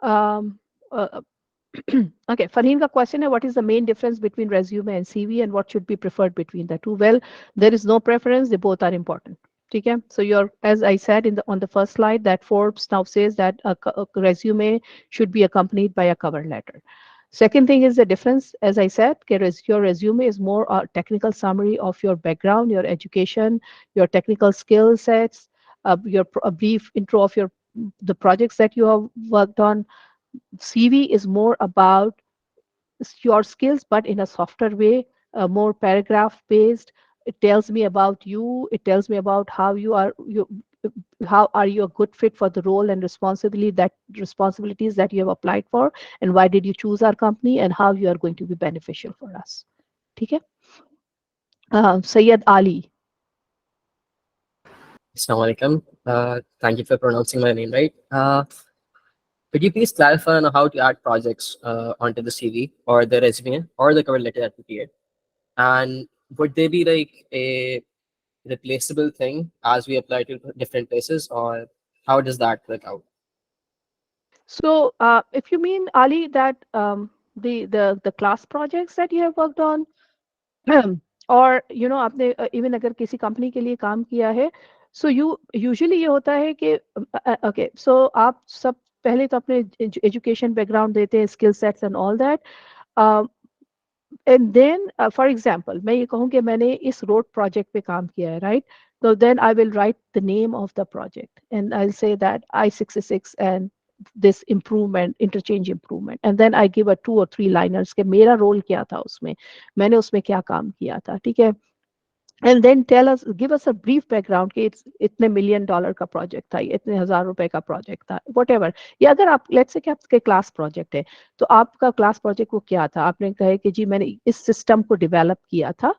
Um, uh, okay, Farheen ka question hai, what is the main difference between resume and CV, and what should be preferred between the two? Well, there is no preference, they both are important. Okay, so as I said on the first slide, that Forbes now says that a resume should be accompanied by a cover letter. Second thing is the difference, as I said, your resume is more a technical summary of your background, your education, your technical skill sets, a brief intro of the projects that you have worked on. CV is more about your skills, but in a softer way, more paragraph based. It tells me about you. It tells me about how are you a good fit for the role and responsibilities that you have applied for, and why did you choose our company, and how you are going to be beneficial for us. ठीक है? Sayyid Ali. Assalamu alaikum. Thank you for pronouncing my name right. Could you please clarify on how to add projects onto the CV or the resume or the cover letter that we create? And would they be like a replaceable thing as we apply to different places, or how does that work out? So, if you mean Ali, that the class projects that you have worked on, और आपने even अगर किसी company के लिए काम किया है, so usually ये होता है कि ओके, सो आप सब पहले तो अपने एजुकेशन बैकग्राउंड देते हैं, skill sets and all that, and then for example मैं ये कहूँ कि मैंने इस रोड प्रोजेक्ट पे काम किया है, right? So then I will write the name of the project, and I'll say that I-66 and this improvement, interchange improvement, and then I give a 2 or 3 liners के मेरा रोल क्या था उसमें, मैंने उसमें क्या काम किया था, ठीक है? And then give us a brief background कि इतने $1 million का प्रोजेक्ट था, इतने ₹1,000 का प्रोजेक्ट था, whatever. या अगर आप लेट्स से कि आपके क्लास प्रोजेक्ट है, तो आपका क्लास प्रोजेक्ट वो क्या था? आपने कहा कि जी मैंने इस सिस्टम को डेवलप किया था,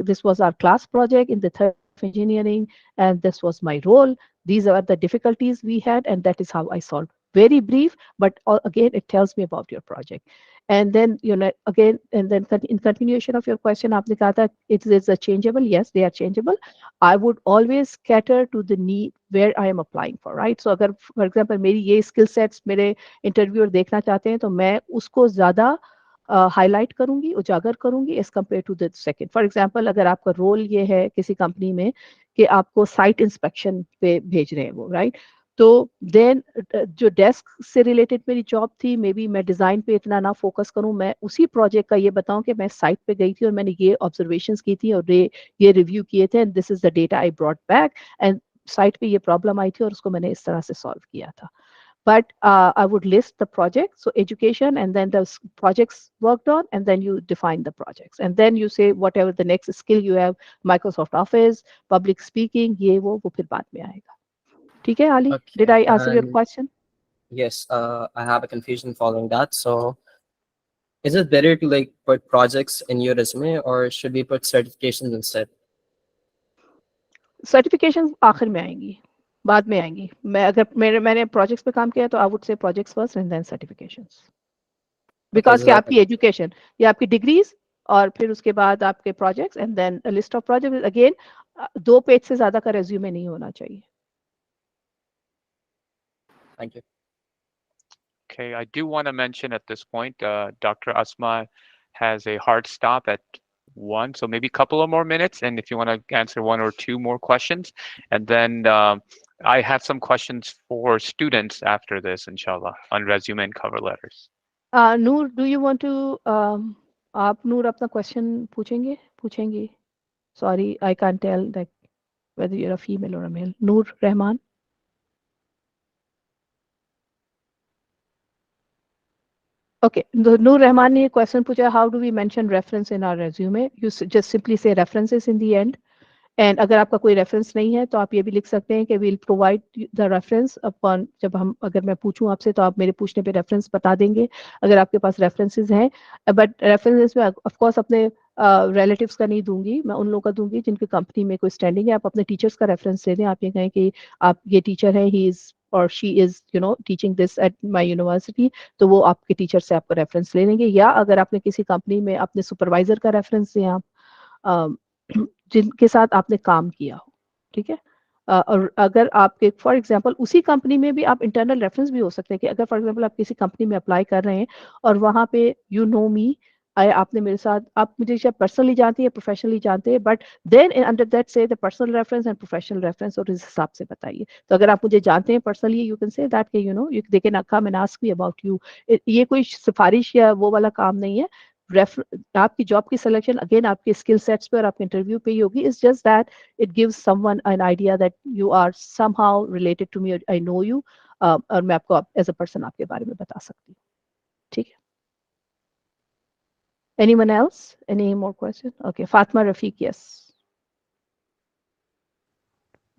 this was our class project in the third of engineering, and this was my role. These are the difficulties we had, and that is how I solved. Very brief, but again, it tells me about your project. And then, again, and then in continuation of your question, aapne kaha tha, it is a changeable. Yes, they are changeable. I would always cater to the need where I am applying for, right? So, agar, for example, मेरी ये skill sets मेरे interviewer देखना चाहते हैं, तो मैं उसको ज़्यादा हाईलाइट करूंगी, उजागर करूंगी as compare to the second. For example, अगर आपका रोल ये है किसी कंपनी में कि आपको साइट इंस्पेक्शन पे भेज रहे हैं वो, राइट? तो देन जो डेस्क से रिलेटेड मेरी जॉब थी, मे बी मैं डिजाइन पे इतना ना फोकस करूं, मैं उसी प्रोजेक्ट का ये बताऊं कि मैं साइट पे गई थी और मैंने ये ऑब्जर्वेशंस की थी और ये रिव्यू किए थे, and this is the data I brought back, and site पे ये प्रॉब्लम आई थी और उसको मैंने इस तरह से सॉल्व किया था। but I would list the project, so education, and then the projects worked on, and then you define the projects, and then you say whatever the next skill you have, Microsoft Office, public speaking, ये वो फिर बाद में आएगा. ठीक है, Ali? Did Okay, I answer your and question? yes, I have a confusion following that. So, is it better to like put projects in your resume, or should we put certifications instead? Certification आखिर में आएंगी, बाद में आएंगी. अगर मैंने projects पे काम किया तो I would say projects first and then certifications, because कि आपकी एजुकेशन या आपकी डिग्रीज और फिर उसके बाद आपके projects and then list of project. Again 2 page से ज्यादा का रेज्यूमे नहीं होना चाहिए. Thank you. Okay, I do want to mention at this point, Dr. Asma has a hard stop at 1, so maybe a couple of more minutes, and if you want to answer 1 or 2 more questions, and then I have some questions for students after this, inshallah, on resume and cover letters. Noor, do you want to आप नूर अपना question पूछेंगे? Sorry, I can't tell that whether you're a female or a male. Noor Rahman. Okay, Noor Rahman ने question पूछा, how do we mention reference in our resume? You just simply say references in the end. And अगर आपका कोई reference नहीं है तो आप ये भी लिख सकते हैं कि we'll provide the reference upon, जब हम अगर मैं पूछूं आपसे तो आप मेरे पूछने पे रेफरेंस बता देंगे अगर आपके पास रेफरेंसेस हैं. बट रेफरेंसेस में ऑफ कोर्स अपने रिलेटिव्स का नहीं दूंगी, मैं उन लोगों का दूंगी जिनकी कंपनी में कोई स्टैंडिंग है. आप अपने टीचर्स का रेफरेंस दे दें. आप ये कहें कि आप ये टीचर हैं, ही इज और she is teaching this at my university, तो वो आपके टीचर से आपका रेफरेंस ले लेंगे. या अगर आपने किसी कंपनी में अपने सुपरवाइजर का रेफरेंस दें आप जिनके साथ आपने काम किया हो. ठीक है. और अगर आपके फॉर एग्जांपल उसी कंपनी में भी आप इंटरनल रेफरेंस भी हो सकते हैं कि अगर फॉर एग्जांपल आप किसी कंपनी में अप्लाई कर रहे हैं और वहां पे यू नो मी, आपने मेरे साथ, आप मुझे शायद पर्सनली जानते हैं, प्रोफेशनली जानते हैं, बट देन अंडर दैट से the personal reference and professional reference, और इस हिसाब से बताइए. तो अगर आप मुझे जानते हैं personally, you can say that कि they can come and ask me about you. ये कोई सिफारिश या वो वाला काम नहीं है. आपकी जॉब की सिलेक्शन अगेन आपके स्किल सेट्स पे और आपके इंटरव्यू पे ही होगी. It's just that it gives someone an idea that you are somehow related to me, I know you, और मैं आपको एज अ पर्सन आपके बारे में बता सकती हूँ. ठीक है. Anyone else? Any more questions? Okay, Fatma Rafiq, yes.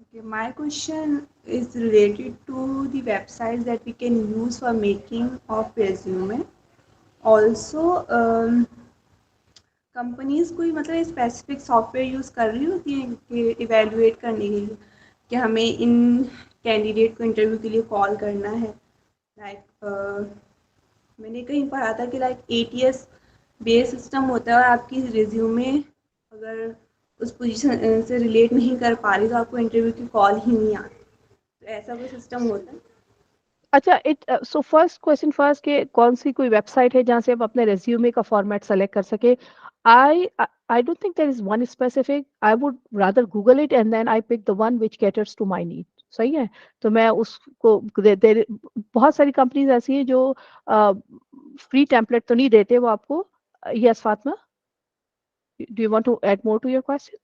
Okay, my question is related to the websites that we can use for making of resume. Also, companies कोई मतलब स्पेसिफिक सॉफ्टवेयर यूज़ कर रही होती हैं कि इवेलुएट करने के लिए कि हमें इन कैंडिडेट को इंटरव्यू के लिए कॉल करना है. लाइक मैंने कहीं पढ़ा था कि लाइक ATS बेस सिस्टम होता है और आपकी रिज्यूमे अगर उस पोजीशन से रिलेट नहीं कर पा रही तो आपको इंटरव्यू की कॉल ही नहीं आती. तो ऐसा कोई सिस्टम होता है? अच्छा, सो फर्स्ट क्वेश्चन फर्स्ट के कौन सी कोई वेबसाइट है जहाँ से आप अपने रेज्यूमे का फॉर्मेट सेलेक्ट कर सके. I don't think there is one specific. I would rather Google it and then I pick the one which caters to my need. सही है. तो मैं उसको बहुत सारी कंपनीज ऐसी हैं जो फ्री टेम्पलेट तो नहीं देते वो आपको. Yes Fatima, do you want to add more to your question?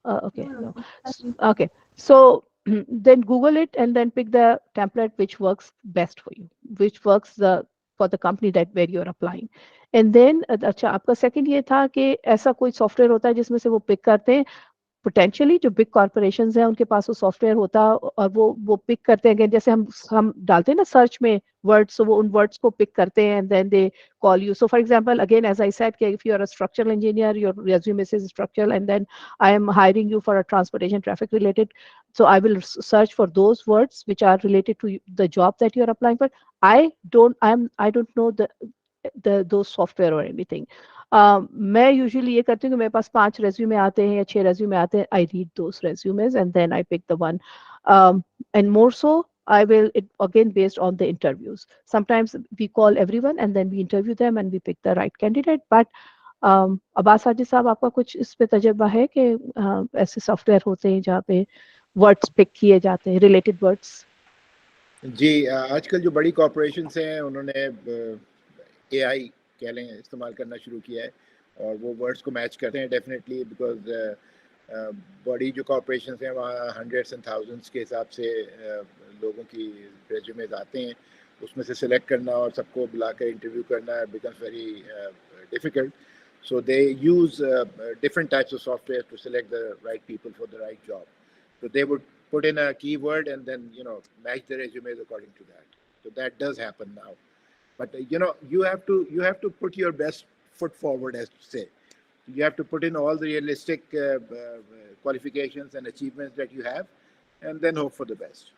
Okay, no. Okay, so then Google it and then pick the template which works best for you, which works for the company that where you're applying. And then अच्छा, आपका second ये था कि ऐसा कोई software होता है जिसमें से वो पिक करते हैं. पोटेंशियली जो बिग कॉर्पोरेशंस हैं उनके पास वो सॉफ्टवेयर होता है और वो पिक करते हैं. जैसे हम डालते हैं ना सर्च में वर्ड्स, so वो उन वर्ड्स को पिक करते हैं and then they call you. So for example again as I said कि if you are a structural engineer, your resume says structural and then I am hiring you for a transportation traffic related, so I will search for those words which are related to the job that you are applying for. I don't know those software or anything. मैं usually ये करती हूँ कि मेरे पास 5 resume आते हैं या 6 resume आते हैं. I read those resumes and then I pick the one, and more so I will it again based on the interviews. Sometimes we call everyone and then we interview them and we pick the right candidate. But Abbas Haji Sahab, आपका कुछ इस पे तजुर्बा है कि ऐसे software होते हैं जहाँ पे वर्ड्स पिक किए जाते हैं, रिलेटेड वर्ड्स? जी, आजकल जो बड़ी कॉर्पोरेशंस हैं उन्होंने AI कह लें इस्तेमाल करना शुरू किया है और वो वर्ड्स को मैच करते हैं डेफिनेटली, बिकॉज बड़ी जो कॉरपोरेशन हैं वहाँ हंड्रेड्स एंड थाउजेंड्स के हिसाब से लोगों की रेज्यूमेज आते हैं, उसमें से सिलेक्ट करना और सबको बुलाकर इंटरव्यू करना becomes very difficult. So they use different types of software to select the right people for the right job. So they would put in a keyword and then match the resumes according to that. So that does happen now. But you have to put your best foot forward, as to say. You have to put in all the realistic qualifications and achievements that you have, and then hope for the best.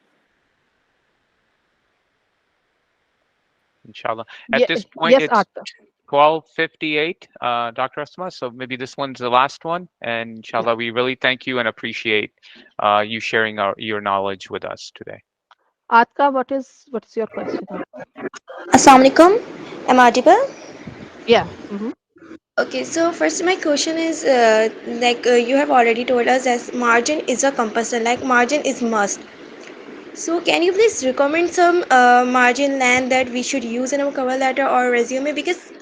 Inshallah. At this point, Yes, it's Arthur. 12:58, Dr. Asma. So maybe this one's the last one. And inshallah, we really thank you and appreciate you sharing your knowledge with us today. Atka, what is your question? Assalamu alaikum. Am I audible? Yeah. Mm-hmm. Okay, so first my question is you have already told us that margin is a compulsion, like margin is must. So can you please recommend some margin length that we should use in our cover letter or resume? Because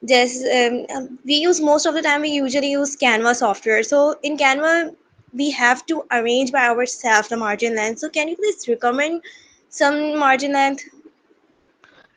we use most of the time we usually use Canva software. So in Canva we have to arrange by ourselves the margin length. So can you please recommend some margin length?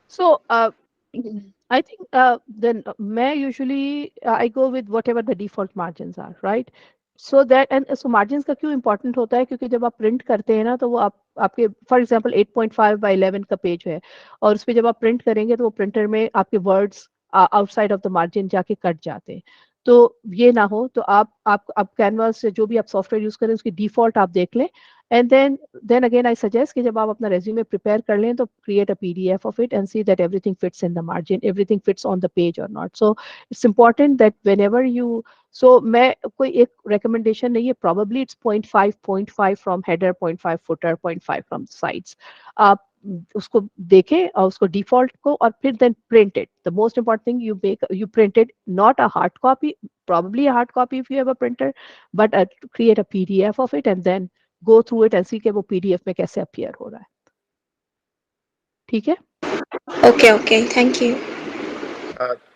So I think then मैं usually I go with whatever the default margins are, right? So that and so margins का क्यों important होता है, क्योंकि जब आप print करते हैं ना तो वो आपके फॉर एग्जांपल 8.5 by 11 का पेज है और उस पर जब आप प्रिंट करेंगे तो वो प्रिंटर में आपके words outside of the margin जाके कट जाते हैं. तो ये ना हो तो आप कैनवास से जो भी आप सॉफ्टवेयर यूज करें उसकी डिफॉल्ट आप देख लें. And then again, I suggest कि जब आप अपना resume prepare कर लें तो create a PDF of it and see that everything fits in the margin, everything fits on the page or not. So it's important that whenever you, so मैं कोई एक recommendation नहीं है, probably it's 0.5 from header, 0.5 footer, 0.5 from sides. आप उसको देखें और उसको default को और फिर then print it. The most important thing you print it, not a hard copy, probably a hard copy if you have a printer, but create a PDF of it and then go through it and see कि वो PDF में कैसे appear हो रहा है. ठीक है? Okay, thank you.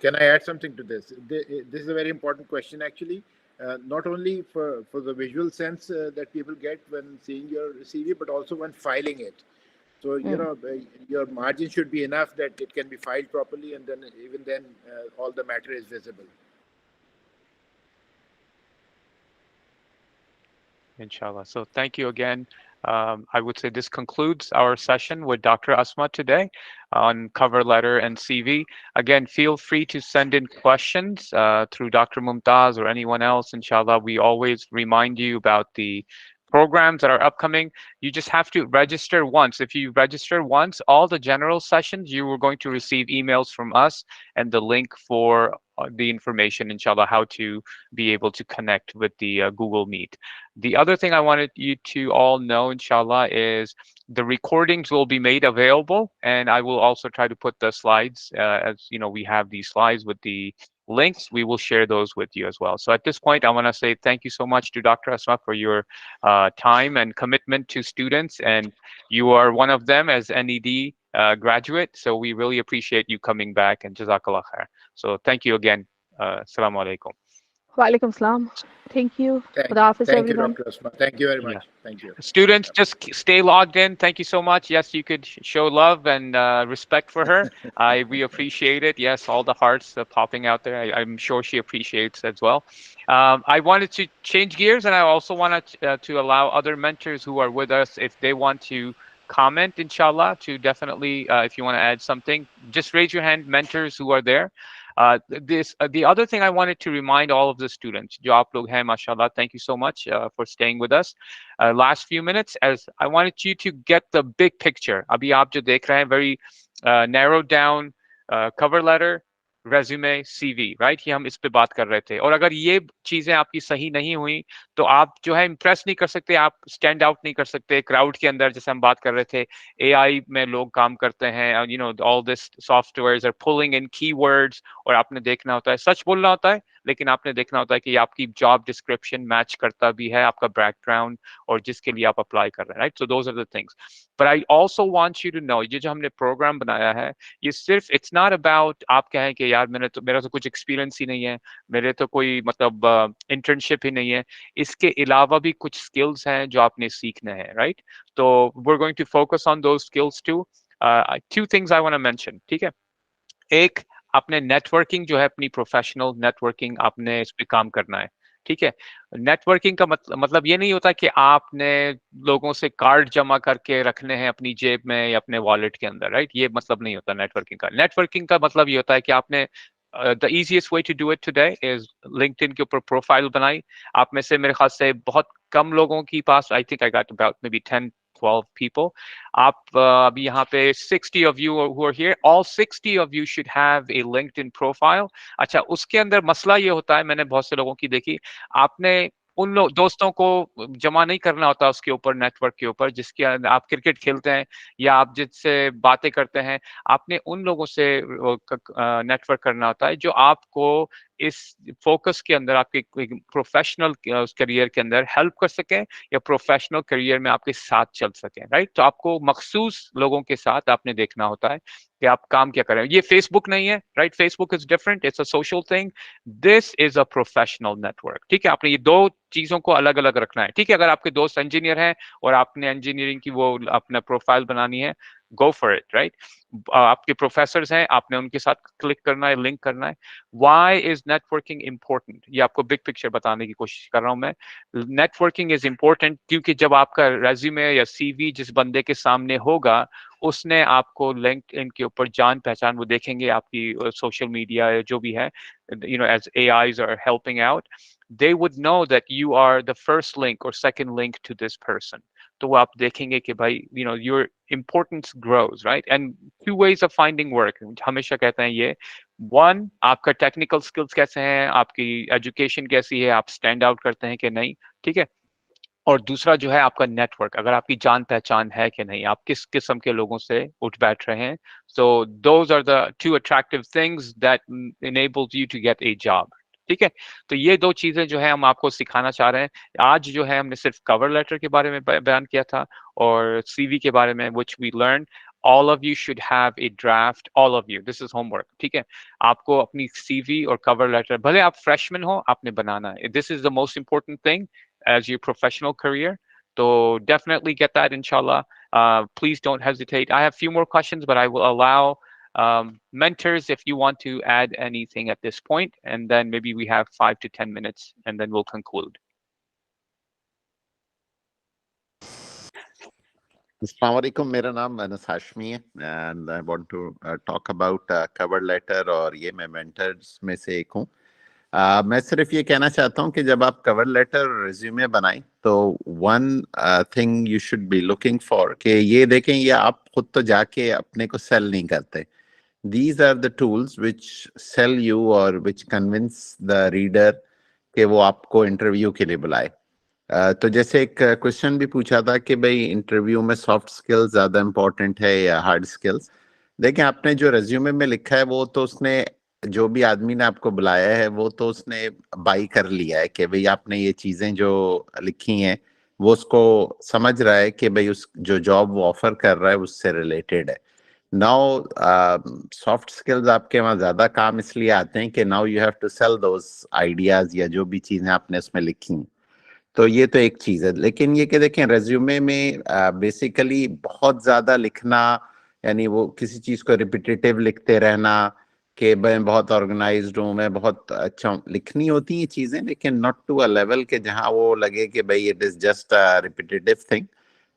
Can I add something to this? This is a very important question, actually. Not only for the visual sense that people get when seeing your CV, but also when filing it. So, your margin should be enough that it can be filed properly, and then even then all the matter is visible. Inshallah. So thank you again. I would say this concludes our session with Dr. Asma today on cover letter and CV. Again, feel free to send in questions through Dr. Mumtaz or anyone else. Inshallah, we always remind you about the programs that are upcoming. You just have to register once. If you register once, all the general sessions, you are going to receive emails from us and the link for the information, inshallah, how to be able to connect with the Google Meet. The other thing I wanted you to all know, inshallah, is the recordings will be made available, and I will also try to put the slides, as you know, we have these slides with the links. We will share those with you as well. So at this point, I want to say thank you so much to Dr. Asma for your time and commitment to students, and you are one of them as NED graduate. So we really appreciate you coming back, and Jazakallah khair. So thank you again. Assalamu alaikum. Walaikum salam. Thank you. Khuda Hafiz, Thank you, everyone. Dr. Asma. Thank you very much. Yeah. Thank you. Students, just stay logged in. Thank you so much. Yes, you could show love and respect for her. We appreciate it. Yes, all the hearts popping out there. I'm sure she appreciates as well. I wanted to change gears, and I also wanted to allow other mentors who are with us, if they want to comment, inshallah, to definitely, if you want to add something, just raise your hand, mentors who are there. The other thing I wanted to remind all of the students, jo aap log hain, mashallah, thank you so much for staying with us. Last few minutes, as I wanted you to get the big picture. Abhi aap jo dekh rahe hain, very narrowed down cover letter, resume, CV, right? ये हम इस पे बात कर रहे थे. और अगर ये चीजें आपकी सही नहीं हुई तो आप जो है इम्प्रेस नहीं कर सकते, आप स्टैंड आउट नहीं कर सकते क्राउड के अंदर. जैसे हम बात कर रहे थे, AI में लोग काम करते हैं, you know, all this softwares are pulling in keywords, और आपने देखना होता है, सच बोलना होता है, लेकिन आपने देखना होता है कि आपकी जॉब डिस्क्रिप्शन मैच करता भी है आपका बैकग्राउंड और जिसके लिए आप अप्लाई कर रहे हैं, right? So those are the things. But I also want you to know, ये जो हमने प्रोग्राम बनाया है, ये सिर्फ इट्स नॉट अबाउट आप कहें कि यार मेरा तो कुछ एक्सपीरियंस ही नहीं है, मेरे तो कोई मतलब इंटर्नशिप ही नहीं है। इसके अलावा भी कुछ स्किल्स हैं जो आपने सीखने हैं, राइट? तो we're going to focus on those skills too. Two things I want to mention, ठीक है? एक, आपने नेटवर्किंग जो है अपनी प्रोफेशनल नेटवर्किंग आपने इस पे काम करना है, ठीक है? नेटवर्किंग का मतलब ये नहीं होता कि आपने लोगों से कार्ड जमा करके रखने हैं अपनी जेब में या अपने वॉलेट के अंदर, राइट? ये मतलब नहीं होता नेटवर्किंग का। नेटवर्किंग का मतलब ये होता है कि आपने the easiest way to do it today is LinkedIn के ऊपर प्रोफाइल बनाई। आप में से मेरे ख्याल से बहुत कम लोगों की पास, I think I got about maybe 10-12 people. आप अभी यहाँ पे 60 of you who are here, all 60 of you should have a LinkedIn profile. अच्छा, उसके अंदर मसला ये होता है, मैंने बहुत से लोगों की देखी, आपने उन दोस्तों को जमा नहीं करना होता उसके ऊपर, नेटवर्क के ऊपर, जिसके आप क्रिकेट खेलते हैं या आप जिससे बातें करते हैं, आपने उन लोगों से नेटवर्क करना होता है जो आपको इस फोकस के अंदर आपके प्रोफेशनल करियर के अंदर हेल्प कर सकें या प्रोफेशनल करियर में आपके साथ चल सकें, राइट? तो आपको मखसूस लोगों के साथ आपने देखना होता है कि आप काम क्या कर रहे हैं। ये फेसबुक नहीं है, right? Facebook is different, it's a social thing, this is a professional network, ठीक है? आपने ये दो चीजों को अलग अलग रखना है, ठीक है? अगर आपके दोस्त इंजीनियर हैं और आपने इंजीनियरिंग की वो अपना प्रोफाइल बनानी है, गो फॉर इट, राइट? आपके प्रोफेसर्स हैं, आपने उनके साथ क्लिक करना है, लिंक करना है। Why is networking important? ये आपको बिग पिक्चर बताने की कोशिश कर रहा हूं मैं। नेटवर्किंग इज इंपॉर्टेंट क्योंकि जब आपका रेज्यूमे या सीवी जिस बंदे के सामने होगा, उसने आपको लिंक्डइन के ऊपर जान पहचान, वो देखेंगे आपकी सोशल मीडिया जो भी है, you know, as AIs are helping out, they would know that you are the first link or second link to this person. तो वो आप देखेंगे कि भाई, you know, your importance grows, right? And two ways of finding work, हमेशा कहते हैं ये, वन, आपका टेक्निकल स्किल्स कैसे हैं, आपकी एजुकेशन कैसी है, आप स्टैंड आउट करते हैं कि नहीं, ठीक है? और दूसरा जो है आपका नेटवर्क, अगर आपकी जान पहचान है कि नहीं, आप किस किस्म के लोगों से उठ बैठ रहे हैं। So those are the two attractive things that enables you to get a job, ठीक है? तो ये दो चीजें जो है हम आपको सिखाना चाह रहे हैं। आज जो है हमने सिर्फ कवर लेटर के बारे में बयान किया था और सीवी के बारे में, which we learned. All of you should have a draft, all of you, this is homework, ठीक है? आपको अपनी सीवी और कवर लेटर, भले आप फ्रेशमैन हो, आपने बनाना है। This is the most important thing as your professional career. So definitely get that, inshallah. Please don't hesitate. I have a few more questions, but I will allow mentors if you want to add anything at this point, and then maybe we have 5 to 10 minutes, and then we'll conclude. Assalamualaikum, मेरा नाम अनस हाशमी है and I want to talk about cover letter और ये मैं mentors में से एक हूँ। मैं सिर्फ ये कहना चाहता हूँ कि जब आप कवर लेटर रिज्यूमे बनाएं तो one thing you should be looking for कि ये देखें, ये आप खुद तो जाके अपने को सेल नहीं करते। These are the tools which sell you और विच कन्विंस द रीडर कि वो आपको इंटरव्यू के लिए बुलाए। तो जैसे एक क्वेश्चन भी पूछा था कि भाई इंटरव्यू में सॉफ्ट स्किल्स ज्यादा इम्पोर्टेंट है या हार्ड स्किल्स। देखिए, आपने जो रेज्यूमे में लिखा है वो तो उसने, जो भी आदमी ने आपको बुलाया है वो तो उसने बाई कर लिया है कि भाई आपने ये चीजें जो लिखी हैं वो उसको समझ रहा है कि भाई उस जो जॉब वो ऑफर कर रहा है उससे रिलेटेड है। नाउ सॉफ्ट स्किल्स आपके वहाँ ज्यादा काम इसलिए आते हैं कि now you have to sell those ideas या जो भी चीजें आपने उसमें लिखी हैं। तो ये तो एक चीज है, लेकिन ये कि देखें रेज्यूमे में बेसिकली बहुत ज्यादा लिखना, यानी वो किसी चीज को रिपीटेटिव लिखते रहना कि मैं बहुत ऑर्गेनाइज्ड हूँ, मैं बहुत अच्छा हूँ, लिखनी होती हैं चीजें, लेकिन नॉट टू अ लेवल के जहाँ वो लगे कि भाई it is just a repetitive thing.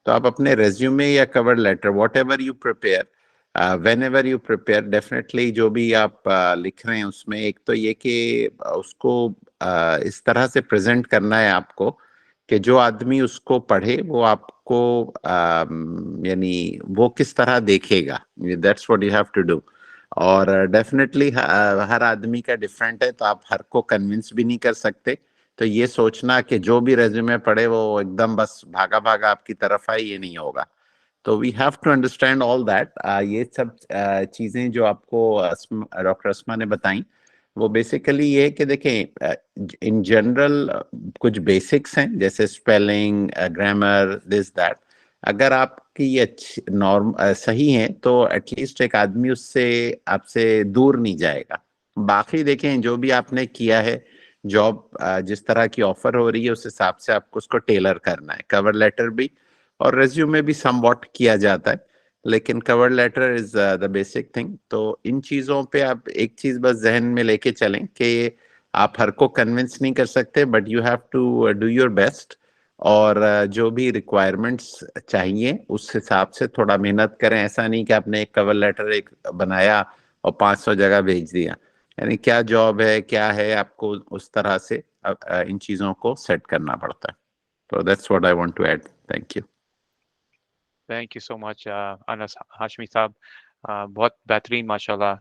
तो आप अपने रेज्यूमे या cover letter whatever you prepare, whenever you prepare, definitely जो भी आप लिख रहे हैं उसमें एक तो ये कि उसको इस तरह से प्रेजेंट करना है आपको कि जो आदमी उसको पढ़े वो आपको यानी वो किस तरह देखेगा। That's what you have to do. और डेफिनेटली हर आदमी का डिफरेंट है, तो आप हर को कन्विंस भी नहीं कर सकते। तो ये सोचना कि जो भी रेज्यूमे पढ़े वो एकदम बस भागा भागा आपकी तरफ आए, ये नहीं होगा। तो we have to understand all that. ये सब चीजें जो आपको डॉक्टर अस्मा ने बताई, वो बेसिकली ये है कि देखें, इन जनरल कुछ बेसिक्स हैं जैसे स्पेलिंग, ग्रामर, दिस दैट। अगर आपकी ये अच्छी नॉर्म सही है तो एटलीस्ट एक आदमी उससे आपसे दूर नहीं जाएगा। बाकी देखें जो भी आपने किया है, जॉब जिस तरह की ऑफर हो रही है उस हिसाब से आपको उसको टेलर करना है। कवर लेटर भी और रेज्यूमे भी समवॉट किया जाता है, लेकिन cover letter is the basic thing. तो इन चीजों पे आप एक चीज बस जहन में लेके चलें कि आप हर को कन्विंस नहीं कर सकते, but you have to do your best. और जो भी रिक्वायरमेंट्स चाहिए उस हिसाब से थोड़ा मेहनत करें। ऐसा नहीं कि आपने एक कवर लेटर एक बनाया और 500 जगह भेज दिया। यानी क्या जॉब है, क्या है, आपको उस तरह से इन चीजों को सेट करना पड़ता है। तो that's what I want to add. Thank you. Thank you so much Anas Hashmi साहब। बहुत बेहतरीन माशाल्लाह।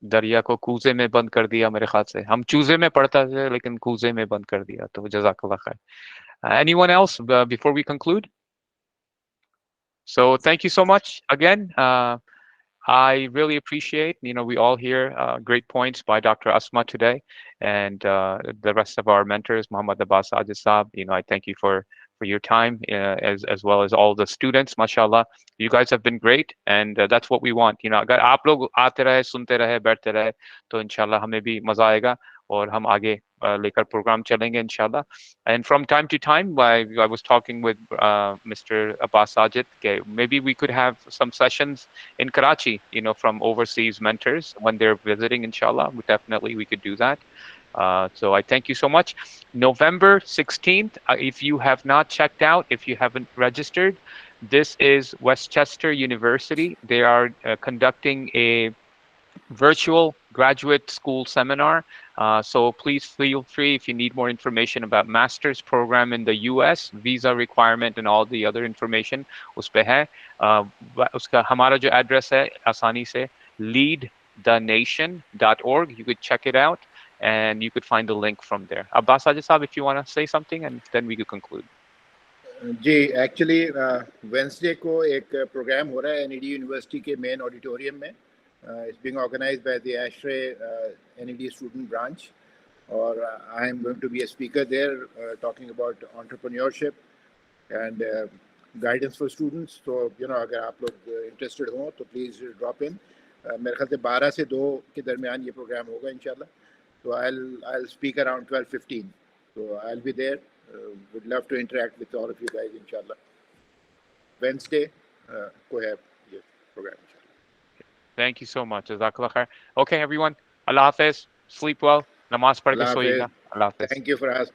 दरिया को कूजे में बंद कर दिया मेरे ख्याल से। हम चूजे में पड़ता थे लेकिन कूजे में बंद कर दिया, तो जज़ाकल्लाह खैर। Anyone else before we conclude? So thank you so much again. I really appreciate, we all hear great points by Dr. Asma today, and the rest of our mentors, Muhammad Abbas Ajid Saab. I thank you for your time, as well as all the students. MashaAllah, you guys have been great, and that's what we want. अगर आप लोग आते रहे, सुनते रहे, बैठते रहे, तो इंशाल्लाह हमें भी मजा आएगा और हम आगे लेकर प्रोग्राम चलेंगे इंशाल्लाह. And from time to time, I was talking with Mr. Abbas Sajid, okay, maybe we could have some sessions in Karachi, from overseas mentors when they're visiting, inshallah. Definitely we could do that. So I thank you so much. November 16th, if you have not checked out, if you haven't registered, this is Westchester University. They are conducting a virtual graduate school seminar. So please feel free if you need more information about master's program in the US, visa requirement and all the other information उस पे है. उसका हमारा जो address है आसानी से leadthenation.org. You could check it out and you could find the link from there. Abbas Sajid Saab, if you want to say something, and then we could conclude. जी, एक्चुअली वेंसडे को एक programme हो रहा है NED university के main auditorium में. It's being organized by the ASHRAE NED student branch, or I am going to be a speaker there talking about entrepreneurship and guidance for students. So अगर आप लोग interested हो तो please drop in. मेरे ख्याल से 12 से 2 के दरमियान ये प्रोग्राम होगा इंशाल्लाह. So I'll speak around 12:15. So I'll be there. Would love to interact with all of you guys inshallah. Wednesday को है ये programme. Thank you so much. Jazakallah khair. Okay, everyone. Allah Hafiz. Sleep well. Namaz पढ़ के सोइएगा. Allah Hafiz. Thank you for asking.